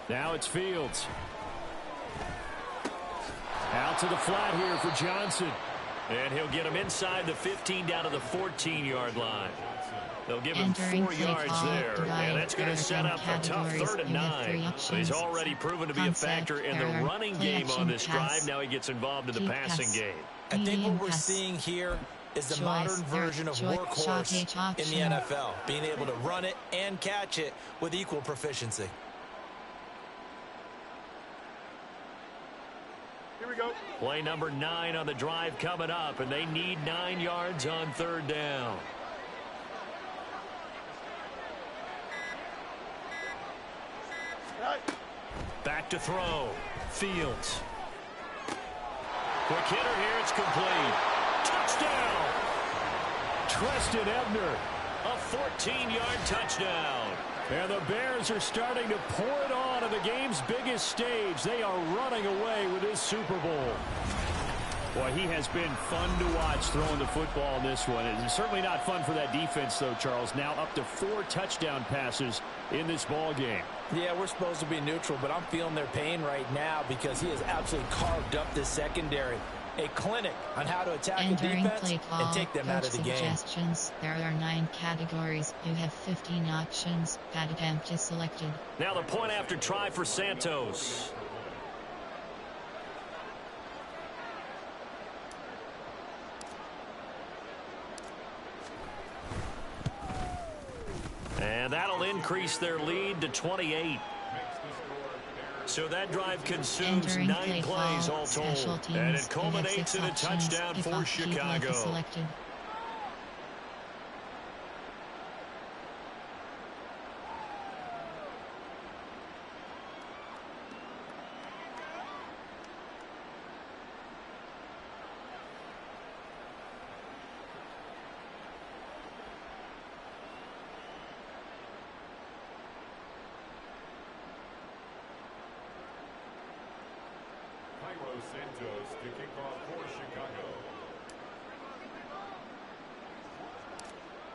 Now it's Fields. Out to the flat here for Johnson. And he'll get him inside the 15 down to the 14-yard line. They'll give him 4 yards there. And that's going to set up a tough 3rd and 9. But he's already proven to be a factor in the running game on this drive. Now he gets involved in the passing game. I think what we're seeing here is the modern version of workhorse in the NFL. Being able to run it and catch it with equal proficiency. Here we go. Play number 9 on the drive coming up, and they need 9 yards on 3rd down. Right. Back to throw. Fields. Quick hitter here. It's complete. Touchdown. Treston Ebner. A 14-yard touchdown. And the Bears are starting to pour it on the game's biggest stage. They are running away with this Super Bowl. Boy, he has been fun to watch throwing the football in this one. It's certainly not fun for that defense, though, Charles. Now up to 4 touchdown passes in this ball game. Yeah, we're supposed to be neutral, but I'm feeling their pain right now because he has absolutely carved up this secondary. A clinic on how to attack the defense and take them out of the game. There are 9 categories. You have 15 options. That attempt is selected. Now the point after try for Santos. And that'll increase their lead to 28. So that drive consumes 9 plays all told. And it culminates in a touchdown for Chicago. Santos to kick off for Chicago.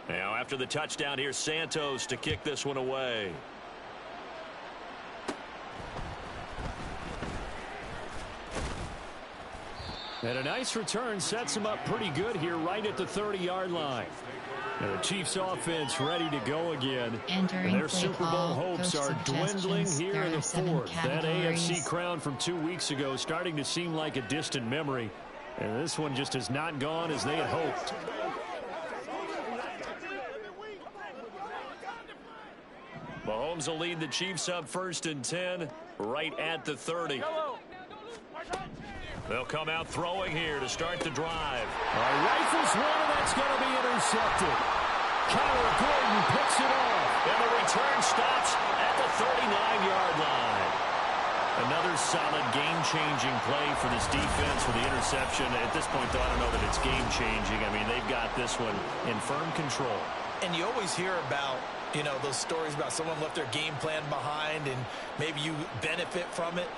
Now after the touchdown, here's Santos to kick this one away. And a nice return sets him up pretty good here right at the 30-yard line. And the Chiefs offense ready to go again. And their Super Bowl hopes are dwindling here in the fourth. That AFC crown from 2 weeks ago starting to seem like a distant memory. And this one just has not gone as they had hoped. Mahomes will lead the Chiefs up 1st and 10 right at the 30. They'll come out throwing here to start the drive. Rifles one, and that's going to be intercepted. Kyler Gordon picks it off. And the return stops at the 39-yard line. Another solid game-changing play for this defense with the interception. At this point, though, I don't know that it's game-changing. I mean, they've got this one in firm control. And you always hear about, you know, those stories about someone left their game plan behind and maybe you benefit from it.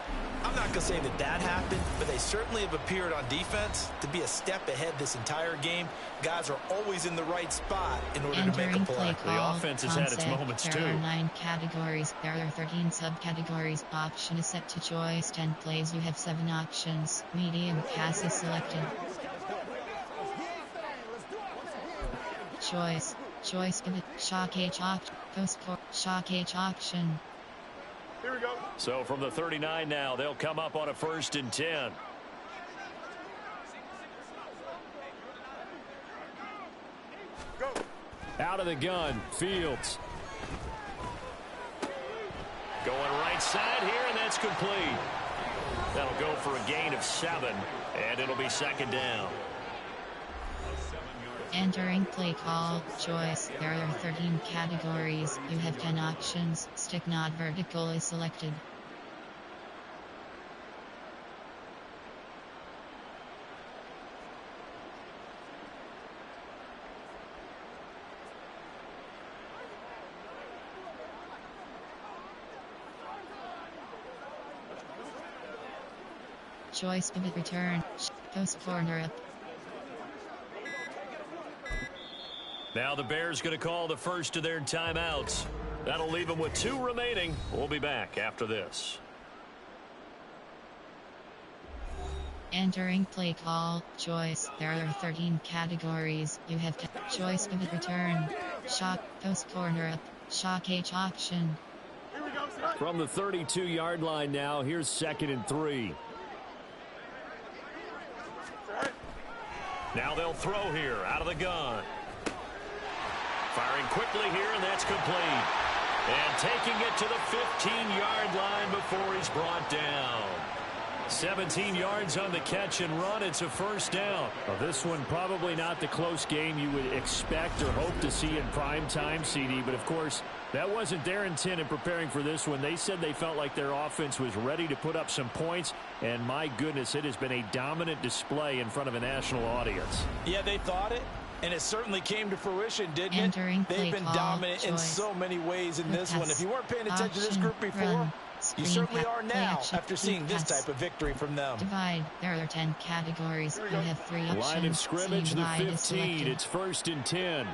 I'm not going to say that that happened, but they certainly have appeared on defense to be a step ahead this entire game. Guys are always in the right spot in order to make a play. The offense has had its moments, too. There are 9 categories. There are 13 subcategories. Option is set to choice. 10 plays. You have 7 options. Medium pass is selected. Choice. Choice pivot. Shock H option. Post for shock H option. Here we go. So from the 39 now, they'll come up on a 1st and 10. Go. Out of the gun, Fields. Going right side here, and that's complete. That'll go for a gain of 7, and it'll be 2nd down. Entering play call, choice. There are 13 categories. You have 10 options. Stick not vertical is selected. Choice pivot return. Post corner up. Now the Bears going to call the first of their timeouts. That'll leave them with 2 remaining. We'll be back after this. Entering play call, choice. There are 13 categories. You have choice pivot return. Shock, post corner up. Shock H option. Here we go. From the 32-yard line now, here's 2nd and 3. Now they'll throw here out of the gun. Firing quickly here, and that's complete. And taking it to the 15-yard line before he's brought down. 17 yards on the catch and run. It's a 1st down. Well, this one probably not the close game you would expect or hope to see in prime time, CD. But, of course, that wasn't their intent in preparing for this one. They said they felt like their offense was ready to put up some points. And, my goodness, it has been a dominant display in front of a national audience. Yeah, they thought it. And it certainly came to fruition, didn't it? They've been dominant in so many ways in this one. If you weren't paying attention to this group before, you certainly are now after seeing this type of victory from them. Divide. There are 10 categories. You have 3 options. Line of scrimmage, the 15. It's 1st and 10.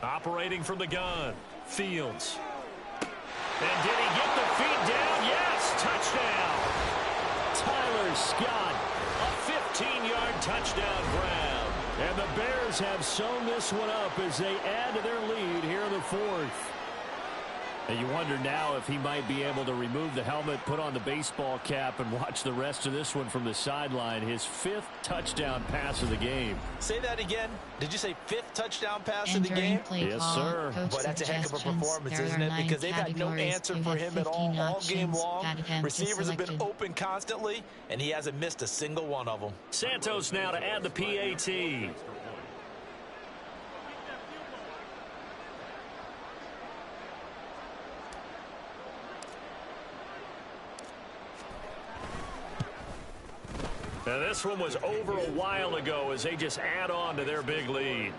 Operating from the gun, Fields. And did he get the feet down? Yes, touchdown. Tyler Scott. A 15-yard touchdown grab. And the Bears have sewn this one up as they add to their lead here in the 4th. And you wonder now if he might be able to remove the helmet, put on the baseball cap, and watch the rest of this one from the sideline. His 5th touchdown pass of the game. Say that again. Did you say 5th touchdown pass of the game? Yes, sir. But that's a heck of a performance, isn't it? Because they've had no answer for him at all game long. Receivers have been open constantly, and he hasn't missed a single one of them. Santos now to add the PAT. Now this one was over a while ago as they just add on to their big lead.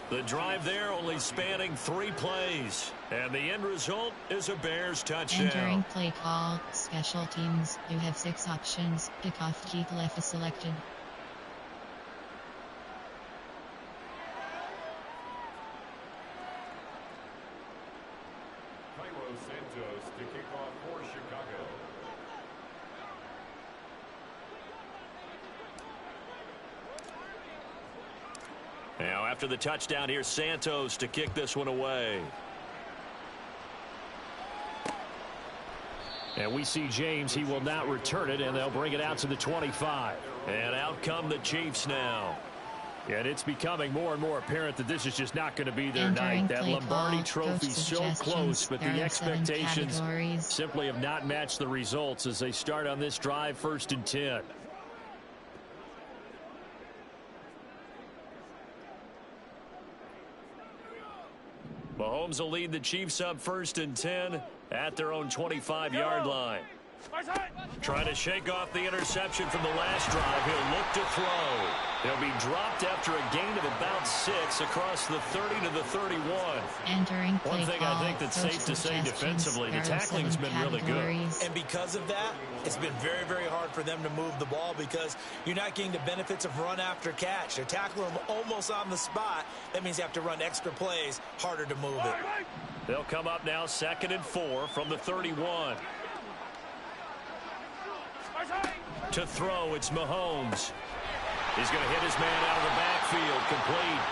The drive there only spanning 3 plays. And the end result is a Bears touchdown. Entering play call, special teams. You have 6 options. Kickoff kick left is selected. Santos to kick off for Chicago. Now after the touchdown, here's Santos to kick this one away. And we see James. He will not return it, and they'll bring it out to the 25. And out come the Chiefs now. And it's becoming more and more apparent that this is just not going to be their night. That Lombardi trophy so close, but the expectations simply have not matched the results as they start on this drive 1st and 10. Mahomes will lead the Chiefs up 1st and 10 at their own 25-yard line. Trying to shake off the interception from the last drive. He'll look to throw. He'll be dropped after a gain of about 6 across the 30 to the 31. Entering play One thing I think that's safe to say defensively, the tackling's been really good. And because of that, it's been very, very hard for them to move the ball because you're not getting the benefits of run after catch. They're tackling them almost on the spot. That means you have to run extra plays, harder to move it. They'll come up now 2nd and 4 from the 31. To throw, it's Mahomes. He's going to hit his man out of the backfield, complete.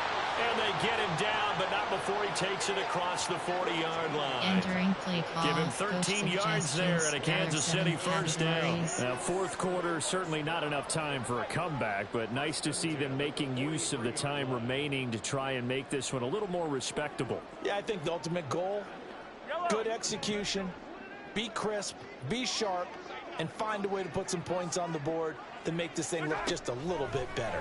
And they get him down, but not before he takes it across the 40-yard line. Entering play call. Give him 13 yards there and a Kansas City first down. Now, 4th quarter, certainly not enough time for a comeback, but nice to see them making use of the time remaining to try and make this one a little more respectable. Yeah, I think the ultimate goal, good execution, be crisp, be sharp, and find a way to put some points on the board to make this thing look just a little bit better.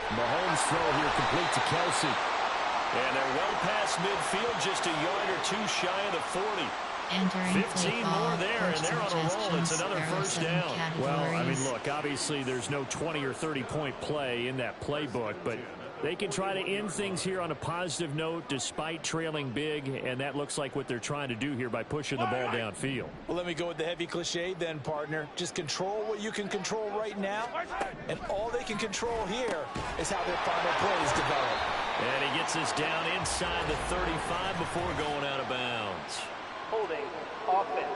Mahomes throw here complete to Kelsey. And they're well past midfield, just a yard or 2 shy of the 40. Entering 15 more there, and they're on a roll. It's another first down. Well, I mean, look, obviously there's no 20 or 30-point play in that playbook, but they can try to end things here on a positive note despite trailing big, and that looks like what they're trying to do here by pushing the ball downfield. Well, let me go with the heavy cliche then, partner. Just control what you can control right now, and all they can control here is how their final plays develop. And he gets this down inside the 35 before going out of bounds. Holding offense.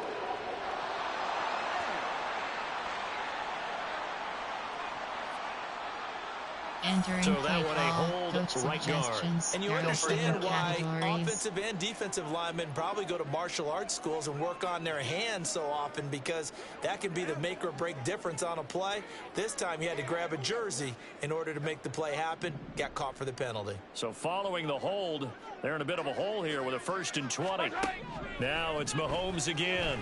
Entering so play that one call, a hold coach right guard. And you understand why offensive and defensive linemen probably go to martial arts schools and work on their hands so often, because that can be the make or break difference on a play. This time he had to grab a jersey in order to make the play happen. Got caught for the penalty. So following the hold, they're in a bit of a hole here with a 1st and 20. Now it's Mahomes again.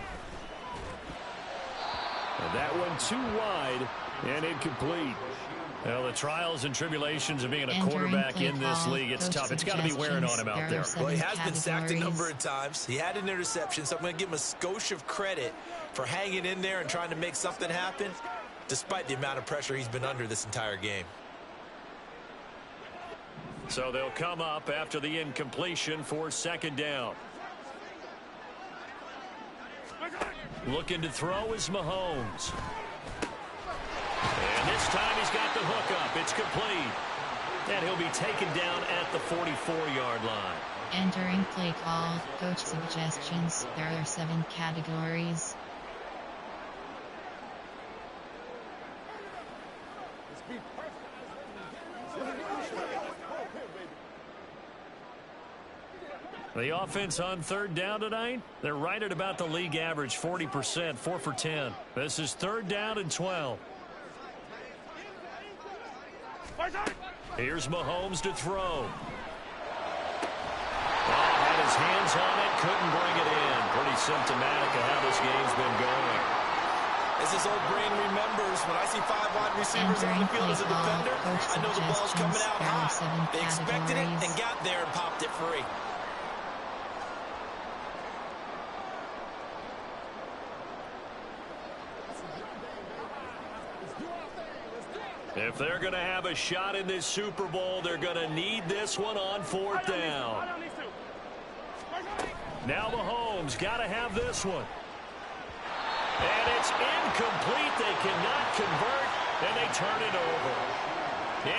And that one too wide and incomplete. Well, the trials and tribulations of being a quarterback in this league, it's tough. It's got to be wearing on him out there. Well, he has been sacked a number of times. He had an interception, so I'm going to give him a skosh of credit for hanging in there and trying to make something happen, despite the amount of pressure he's been under this entire game. So they'll come up after the incompletion for 2nd down. Looking to throw is Mahomes. And this time he's got the hook up. It's complete. And he'll be taken down at the 44-yard line. Entering play call, coach suggestions. There are 7 categories. The offense on 3rd down tonight, they're right at about the league average, 40%, 4 for 10. This is 3rd down and 12. Here's Mahomes to throw. Had his hands on it, couldn't bring it in. Pretty symptomatic of how this game's been going. As his old brain remembers, when I see 5 wide receivers on the field as a defender, I know the ball's coming out hot. They expected it and got there and popped it free. If they're going to have a shot in this Super Bowl, they're going to need this one on 4th down. Now Mahomes got to have this one. And it's incomplete. They cannot convert, and they turn it over.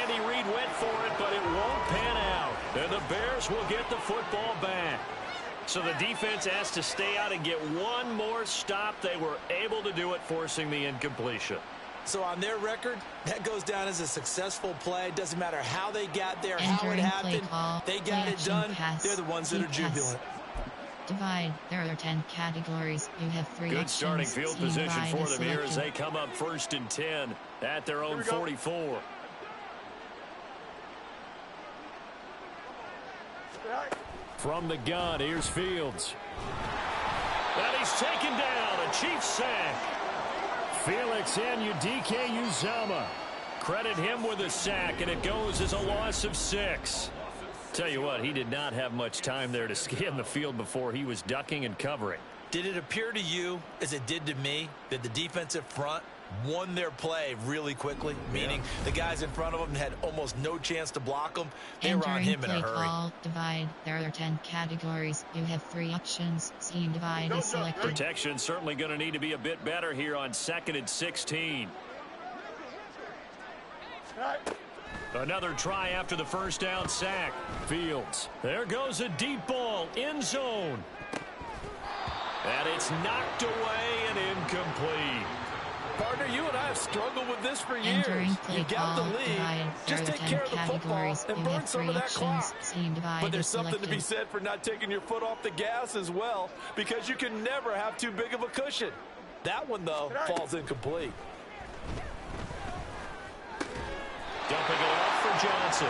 Andy Reid went for it, but it won't pan out. And the Bears will get the football back. So the defense has to stay out and get one more stop. They were able to do it, forcing the incompletion. So on their record, that goes down as a successful play. Doesn't matter how they got there, how it happened. They got it done. They're the ones that are jubilant. Divide. There are 10 categories. You have 3 Good options. starting field position for them here as they come up 1st and 10 at their own 44. From the gun, here's Fields. And he's taken down. A Chiefs sack. Felix Anudike Uzomah. Credit him with a sack, and it goes as a loss of 6. Tell you what, he did not have much time there to scan the field before he was ducking and covering. Did it appear to you, as it did to me, that the defensive front won their play really quickly? Meaning the guys in front of them had almost no chance to block them. They were on him in a hurry. Call, divide. There are 10 categories. You have 3 options. Scheme divide is selected. Protection certainly going to need to be a bit better here on 2nd and 16. Another try after the 1st down sack. Fields. There goes a deep ball. End zone. And it's knocked away and incomplete. Partner, you and I have struggled with this for years. You got the lead. Just take care of the football and burn some of that clock. But there's something to be said for not taking your foot off the gas as well, because you can never have too big of a cushion. That one, though, falls incomplete. Dumping it off for Johnson.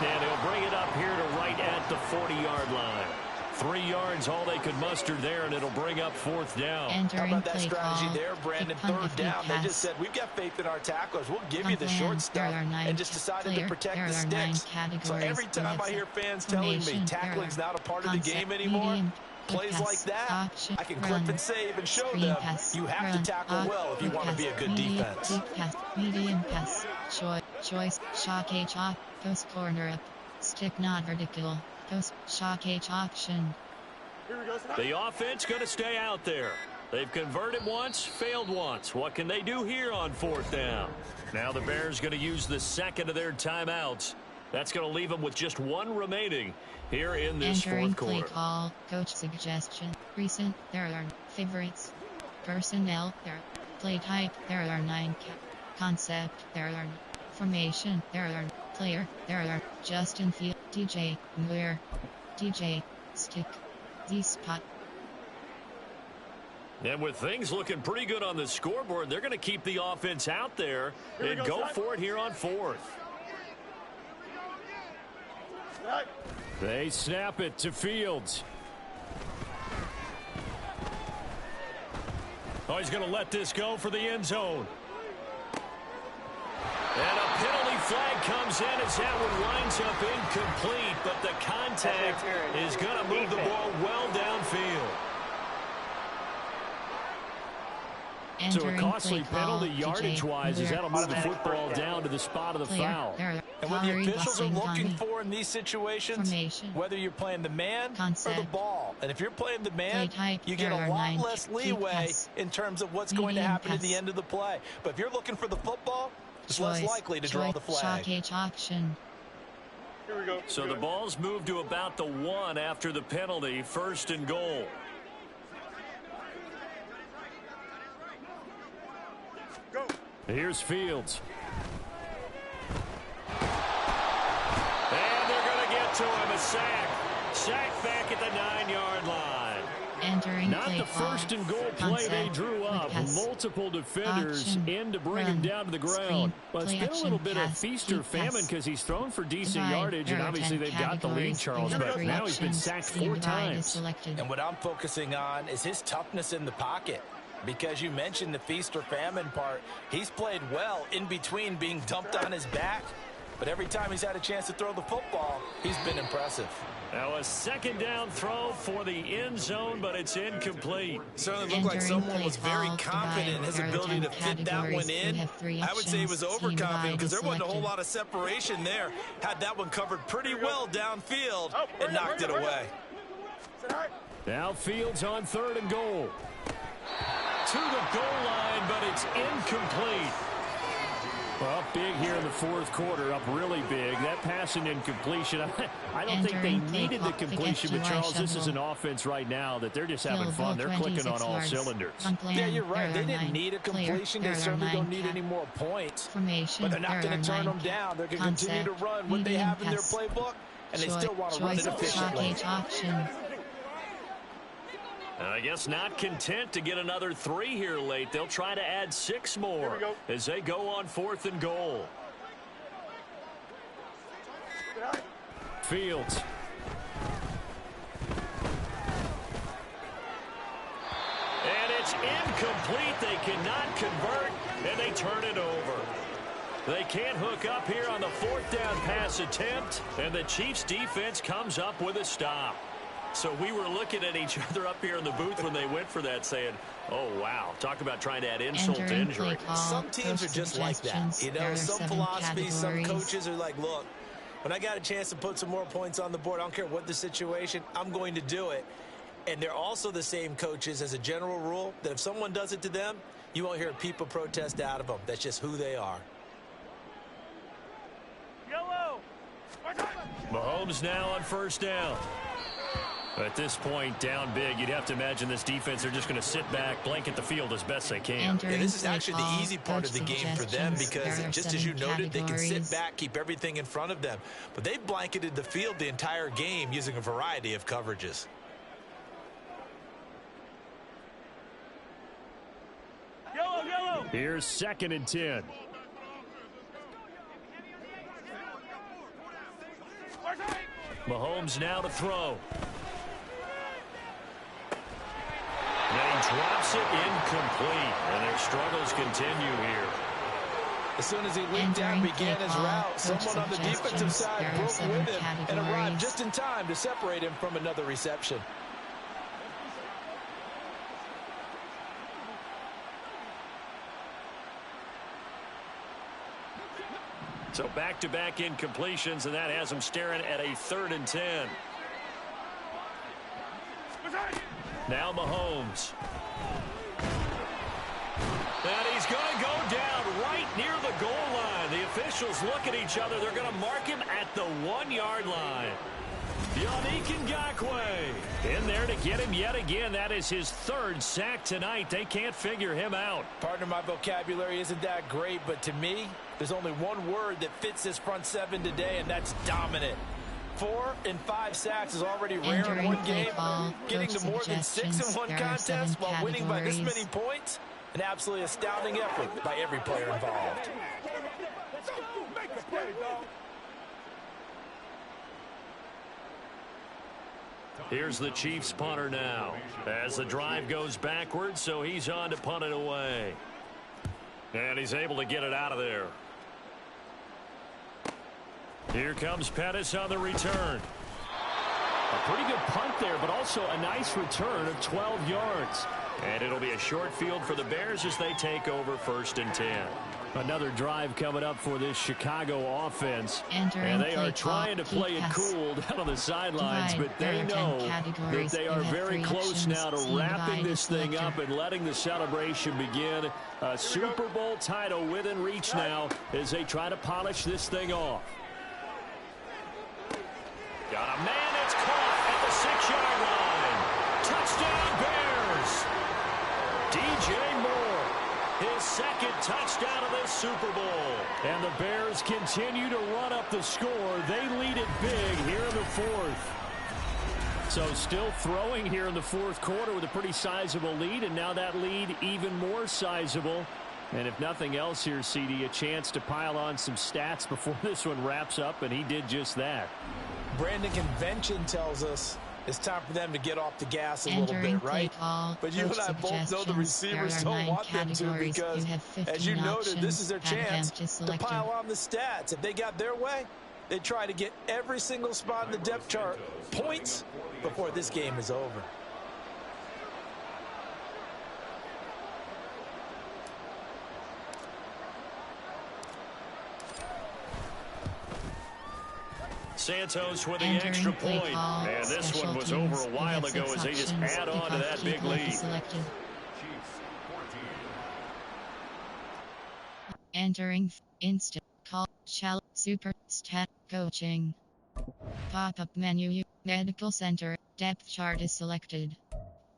And he'll bring it up here to right at the 40-yard line. 3 yards, all they could muster there, and it'll bring up 4th down. How about that strategy there, Brandon? 3rd down. They just said, we've got faith in our tacklers. We'll give you the short stuff, and just decided to protect the sticks. So every time I hear fans telling me tackling's not a part of the game anymore, plays like that, I can clip and save and show them you have to tackle well if you want to be a good defense. Medium pass, choice, shock H off, post corner up, stick not vertical, post shock H option. The offense going to stay out there. They've converted once, failed once. What can they do here on 4th down? Now the Bears going to use the 2nd of their timeouts. That's going to leave them with just 1 remaining here in this 4th quarter. Play call, coach suggestion, recent, there are favorites, personnel, there, play type, there are 9, concept, there are formation, there are player, there are Justin Field, DJ, Muir, DJ, stick, D-spot. And with things looking pretty good on the scoreboard, they're going to keep the offense out there and go for it here on 4th. They snap it to Fields. Oh, he's going to let this go for the end zone. And a penalty flag comes in as that one winds up incomplete, but the contact is going to move the ball well downfield. So a costly penalty yardage-wise as that'll move the football down to the spot of the foul. And what the officials are looking for in these situations, whether you're playing the man or the ball. And if you're playing the man, you get a lot less leeway in terms of what's going to happen at the end of the play. But if you're looking for the football, it's less likely to draw the flag. Here we go. So the ball's moved to about the 1 after the penalty, 1st and goal. Go. Here's Fields. And they're going to get to him, a sack. Sack back at the 9-yard line. Not the 1st and goal play they drew up. Multiple defenders in to bring him down to the ground. But it's been a little bit of feast or famine because he's thrown for decent yardage, and obviously they've got the lead, Charles, but now he's been sacked 4 times. And what I'm focusing on is his toughness in the pocket. Because you mentioned the feast or famine part, he's played well in between being dumped on his back but every time he's had a chance to throw the football, he's been impressive. Now a second down throw for the end zone, but it's incomplete. Certainly looked like someone was very confident in his ability to fit that one in. I would say he was overconfident because there wasn't a whole lot of separation there. Had that one covered pretty well downfield and knocked it away. Now Fields on 3rd and goal. To the goal line, but it's incomplete. Well, big here in the 4th quarter, up really big. That passing incompletion, I don't think they needed the completion, but Charles, this is an offense right now that they're just having fun. They're clicking on all cylinders. Yeah, you're right. They didn't need a completion. They certainly don't need any more points. But they're not going to turn them down. They're going to continue to run what they have in their playbook, and they still want to run it efficiently. I guess not content to get another 3 here late. They'll try to add 6 more as they go on 4th and goal. Fields. And it's incomplete. They cannot convert, and they turn it over. They can't hook up here on the 4th down pass attempt, and the Chiefs defense comes up with a stop. So we were looking at each other up here in the booth when they went for that saying, oh, wow, talk about trying to add insult to injury. Some teams are just like that. You know, some philosophies, some coaches are like, look, when I got a chance to put some more points on the board, I don't care what the situation, I'm going to do it. And they're also the same coaches as a general rule that if someone does it to them, you won't hear people protest out of them. That's just who they are. Yellow. Mahomes now on 1st down. At this point, down big, you'd have to imagine this defense, they're just going to sit back, blanket the field as best they can. Yeah, this is actually the easy part of the game for them because, just as you noted, they can sit back, keep everything in front of them. But they've blanketed the field the entire game using a variety of coverages. Yellow. Here's 2nd and 10. Mahomes now to throw. And he drops it incomplete, and their struggles continue here. As soon as he leaped down, began his route, someone on the defensive side broke with him and arrived just in time to separate him from another reception. So back-to-back incompletions, and that has him staring at a 3rd and 10. Now Mahomes. And he's going to go down right near the goal line. The officials look at each other. They're going to mark him at the 1-yard line. Yannick Ngakoue in there to get him yet again. That is his 3rd sack tonight. They can't figure him out. Partner, my vocabulary isn't that great, but to me, there's only one word that fits this front 7 today, and that's dominant. 4 and 5 sacks is already rare in one game. Getting to more than 6 in one contest while winning by this many points, an absolutely astounding effort by every player involved. Here's the Chiefs punter now as the drive goes backwards, so he's on to punt it away. And he's able to get it out of there. Here comes Pettis on the return. A pretty good punt there, but also a nice return of 12 yards. And it'll be a short field for the Bears as they take over 1st and 10. Another drive coming up for this Chicago offense. And they are trying to play it cool down on the sidelines, but they know that they are very close now to wrapping this thing up and letting the celebration begin. A Super Bowl title within reach now as they try to polish this thing off. Got a man that's caught at the 6-yard line. Touchdown, Bears. DJ Moore, his 2nd touchdown of this Super Bowl. And the Bears continue to run up the score. They lead it big here in the 4th. So still throwing here in the 4th quarter with a pretty sizable lead, and now that lead even more sizable. And if nothing else here, CD, a chance to pile on some stats before this one wraps up, and he did just that. Brandon, convention tells us It's time for them to get off the gas a little bit, right? But you and I both know the receivers don't want them to because, as you noted, this is their chance to pile on the stats. If they got their way, they try to get every single spot in the depth chart points before this game is over. Santos with the extra point. And this one was over a while ago as they just add on to that big lead. Entering instant call shall super stat coaching. Pop-up menu medical center depth chart is selected.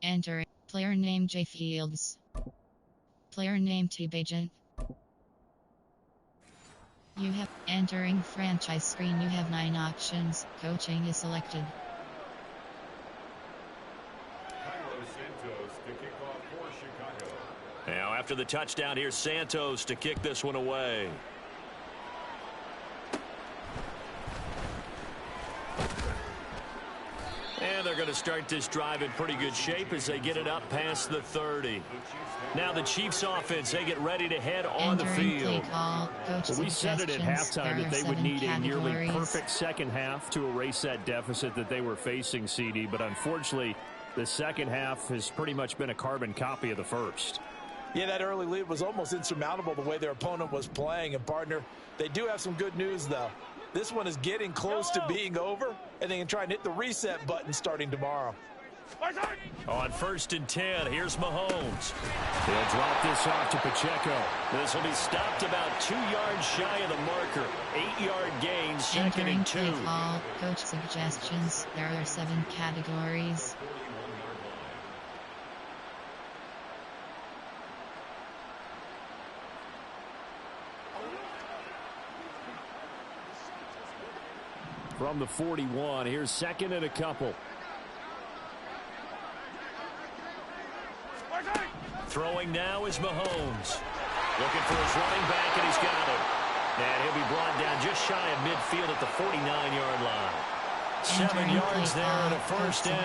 Enter player name J Fields. Player name T Bajan. You have entering franchise screen. You have 9 options. Coaching is selected. Now after the touchdown, here's Santos to kick this one away. And they're going to start this drive in pretty good shape as they get it up past the 30. Now the Chiefs offense, they get ready to head on the field. We said it at halftime that they would need a nearly perfect second half to erase that deficit that they were facing, CD. But unfortunately, the second half has pretty much been a carbon copy of the first. Yeah, that early lead was almost insurmountable the way their opponent was playing. And, partner, they do have some good news, though. This one is getting close to being over, and they can try and hit the reset button starting tomorrow. On 1st and 10, here's Mahomes. He'll drop this off to Pacheco. This will be stopped about 2 yards shy of the marker. 8-yard gain, 2nd and 2. Entering call, coach suggestions. There are 7 categories. From the 41, here's 2nd and a couple. Throwing now is Mahomes. Looking for his running back, and he's got him. And he'll be brought down just shy of midfield at the 49-yard line. 7 yards there and a first down.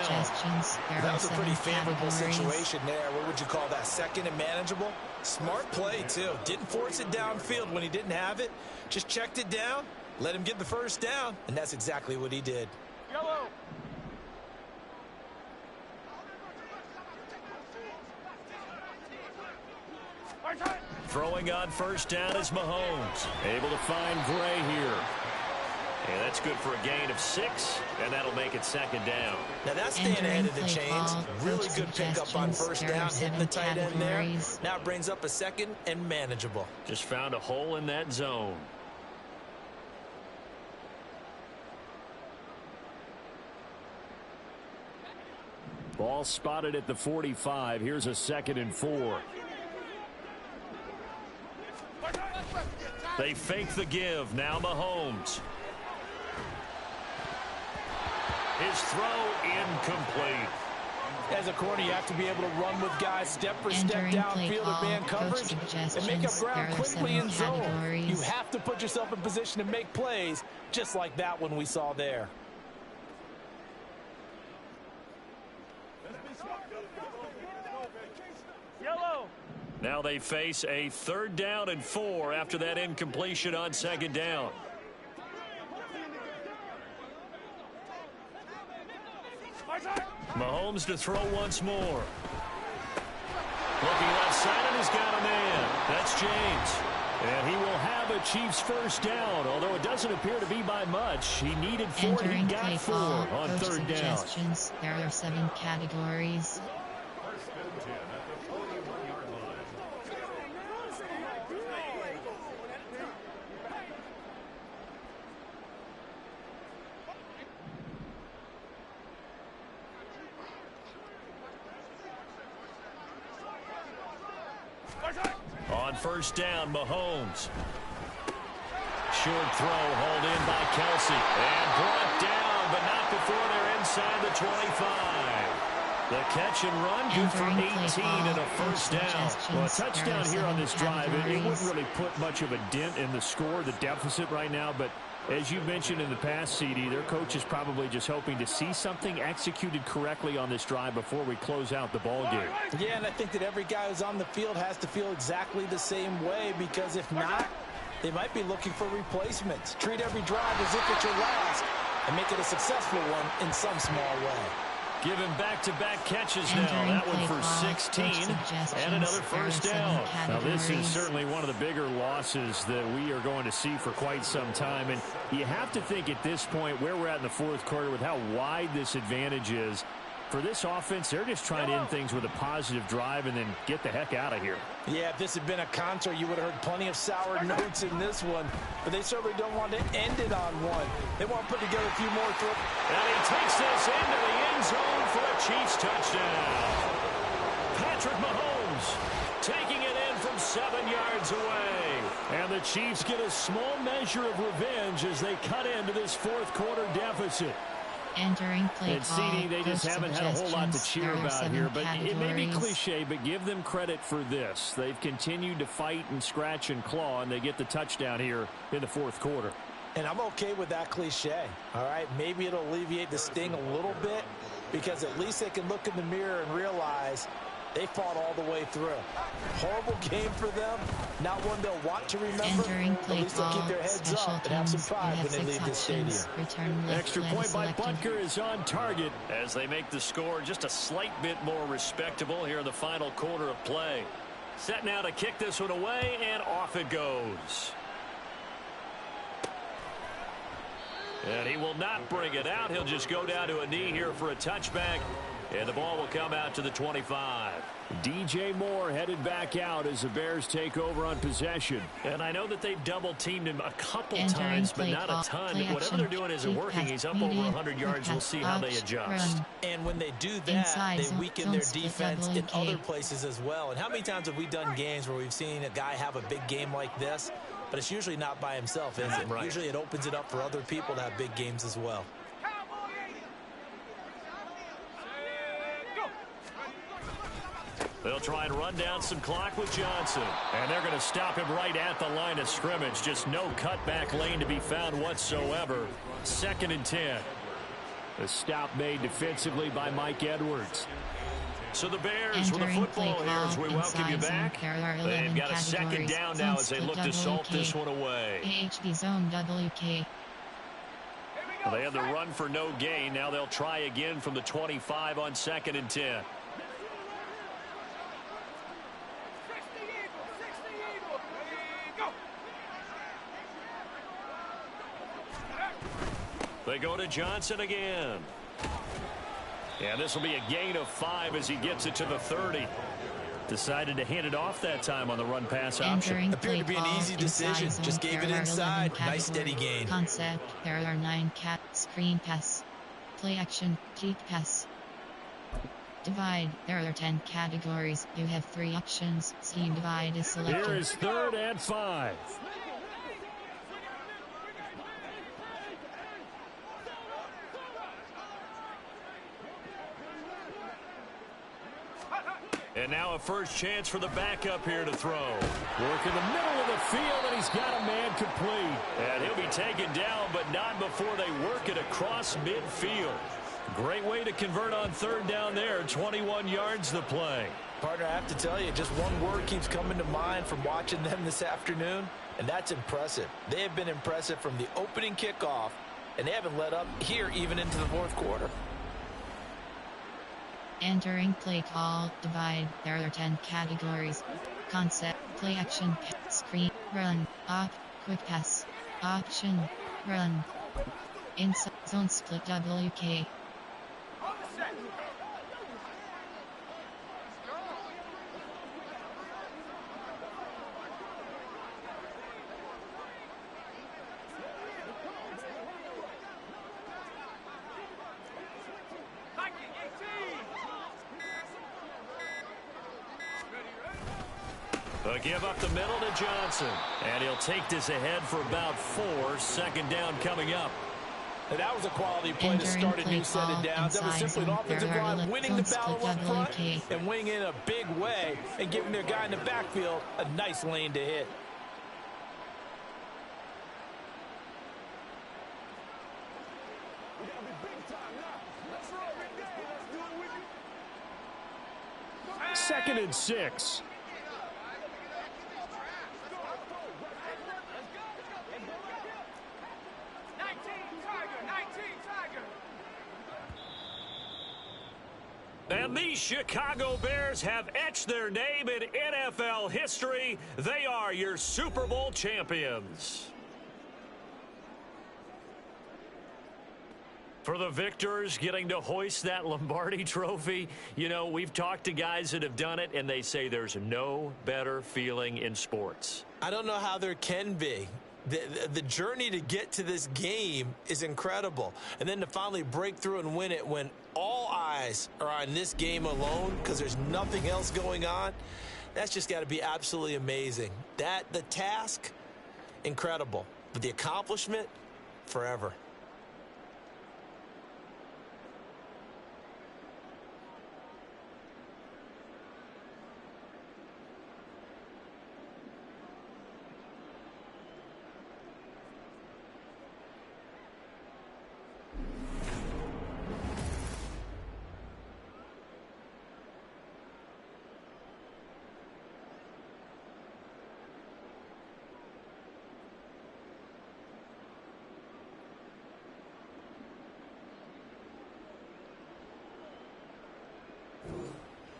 That was a pretty favorable situation there. What would you call that? 2nd and manageable? Smart play, too. Didn't force it downfield when he didn't have it. Just checked it down, let him get the first down, and that's exactly what he did. Yellow. Throwing on 1st down is Mahomes. Able to find Gray here. And that's good for a gain of 6, and that'll make it 2nd down. Now that's staying ahead of the chains. Really good pickup on 1st down, hitting the tight end there. Now it brings up a 2nd and manageable. Just found a hole in that zone. Ball spotted at the 45. Here's a 2nd and 4. They fake the give. Now Mahomes. His throw incomplete. As a corner, you have to be able to run with guys step for step downfield or man coverage and make up ground quickly in zone. You have to put yourself in position to make plays just like that one we saw there. Yellow. Now they face a 3rd down and 4 after that incompletion on 2nd down. Mahomes to throw once more. Looking left side, and he's got a man. That's James. And he will have a Chiefs first down, although it doesn't appear to be by much. He needed 4, he got 4 on 3rd down. There are 7 categories. On 1st down, Mahomes. Short throw hauled in by Kelsey. And brought down, but not before they're inside the 25. The catch and run good for 18 and a 1st down. Well, a touchdown here on this drive. It wouldn't really put much of a dent in the score, the deficit right now, but As you mentioned in the past, CD, their coach is probably just hoping to see something executed correctly on this drive before we close out the ball game. Yeah, and I think that every guy who's on the field has to feel exactly the same way, because if not, they might be looking for replacements. Treat every drive as if it's your last and make it a successful one in some small way. Give him back-to-back catches now. That one for 16 and another first down. Now, this is certainly one of the bigger losses that we are going to see for quite some time. And you have to think at this point where we're at in the fourth quarter with how wide this advantage is. For this offense, they're just trying to end things with a positive drive and then get the heck out of here. Yeah, if this had been a concert, you would have heard plenty of sour notes in this one. But they certainly don't want to end it on one. They want to put together a few more throws. And he takes this into the end zone for a Chiefs touchdown. Patrick Mahomes taking it in from 7 yards away. And the Chiefs get a small measure of revenge as they cut into this fourth quarter deficit. Entering play and CD, they just haven't had a whole lot to cheer about here. But it may be cliche, but give them credit for this. They've continued to fight and scratch and claw, and they get the touchdown here in the fourth quarter. And I'm okay with that cliche, all right? Maybe it'll alleviate the sting a little bit, because at least they can look in the mirror and realize they fought all the way through. Horrible game for them. Not one they'll want to remember. At least they'll keep their heads up and have some pride when they leave this stadium. Extra point by Butker is on target as they make the score just a slight bit more respectable here in the final quarter of play. Set now to kick this one away, and off it goes. And he will not bring it out. He'll just go down to a knee here for a touchback. And the ball will come out to the 25. DJ Moore headed back out as the Bears take over on possession. And I know that they've double-teamed him a couple times, but not a ton. Whatever they're doing isn't working. He's up over 100 yards. We'll see how they adjust. And when they do that, they weaken their defense in other places as well. And how many times have we done games where we've seen a guy have a big game like this, but it's usually not by himself, is it? Right. Usually it opens it up for other people to have big games as well. They'll try and run down some clock with Johnson. And they're going to stop him right at the line of scrimmage. Just no cutback lane to be found whatsoever. 2nd and 10. The stop made defensively by Mike Edwards. So the Bears with the football here as we welcome you back. They've got a 2nd down now as they look to salt this one away. AHD zone WK. They had the run for no gain. Now they'll try again from the 25 on 2nd and 10. They go to Johnson again. And this will be a gain of 5 as he gets it to the 30. Decided to hand it off that time on the run-pass option. Appeared to be an easy decision. Just gave it inside. Nice steady gain. Concept. There are 9 cat screen pass. Play action. Cheat pass. Divide. There are 10 categories. You have 3 options. Scheme divide is selected. Here is 3rd and 5. And now a first chance for the backup here to throw. Work in the middle of the field, and he's got a man complete. And he'll be taken down, but not before they work it across midfield. Great way to convert on 3rd down there. 21 yards to play. Partner, I have to tell you, just one word keeps coming to mind from watching them this afternoon, and that's impressive. They have been impressive from the opening kickoff, and they haven't let up here even into the fourth quarter. Entering play call, divide. There are 10 categories. Concept, play action, screen, run, op, quick pass, option, run. Inside zone split WK. They'll give up the middle to Johnson. And he'll take this ahead for about 4. 2nd down coming up. And that was a quality play to start a new set of downs. That was simply an offensive line winning the battle up front and winning in a big way and giving their guy in the backfield a nice lane to hit. 2nd and 6. And these Chicago Bears have etched their name in NFL history. They are your Super Bowl champions. For the victors, getting to hoist that Lombardi trophy, you know, we've talked to guys that have done it, and they say there's no better feeling in sports. I don't know how there can be. The journey to get to this game is incredible. And then to finally break through and win it when all eyes are on this game alone because there's nothing else going on, that's just got to be absolutely amazing. The task, incredible. But the accomplishment, forever.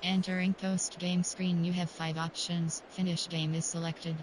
Entering post-game screen, you have 5 options. Finish game is selected.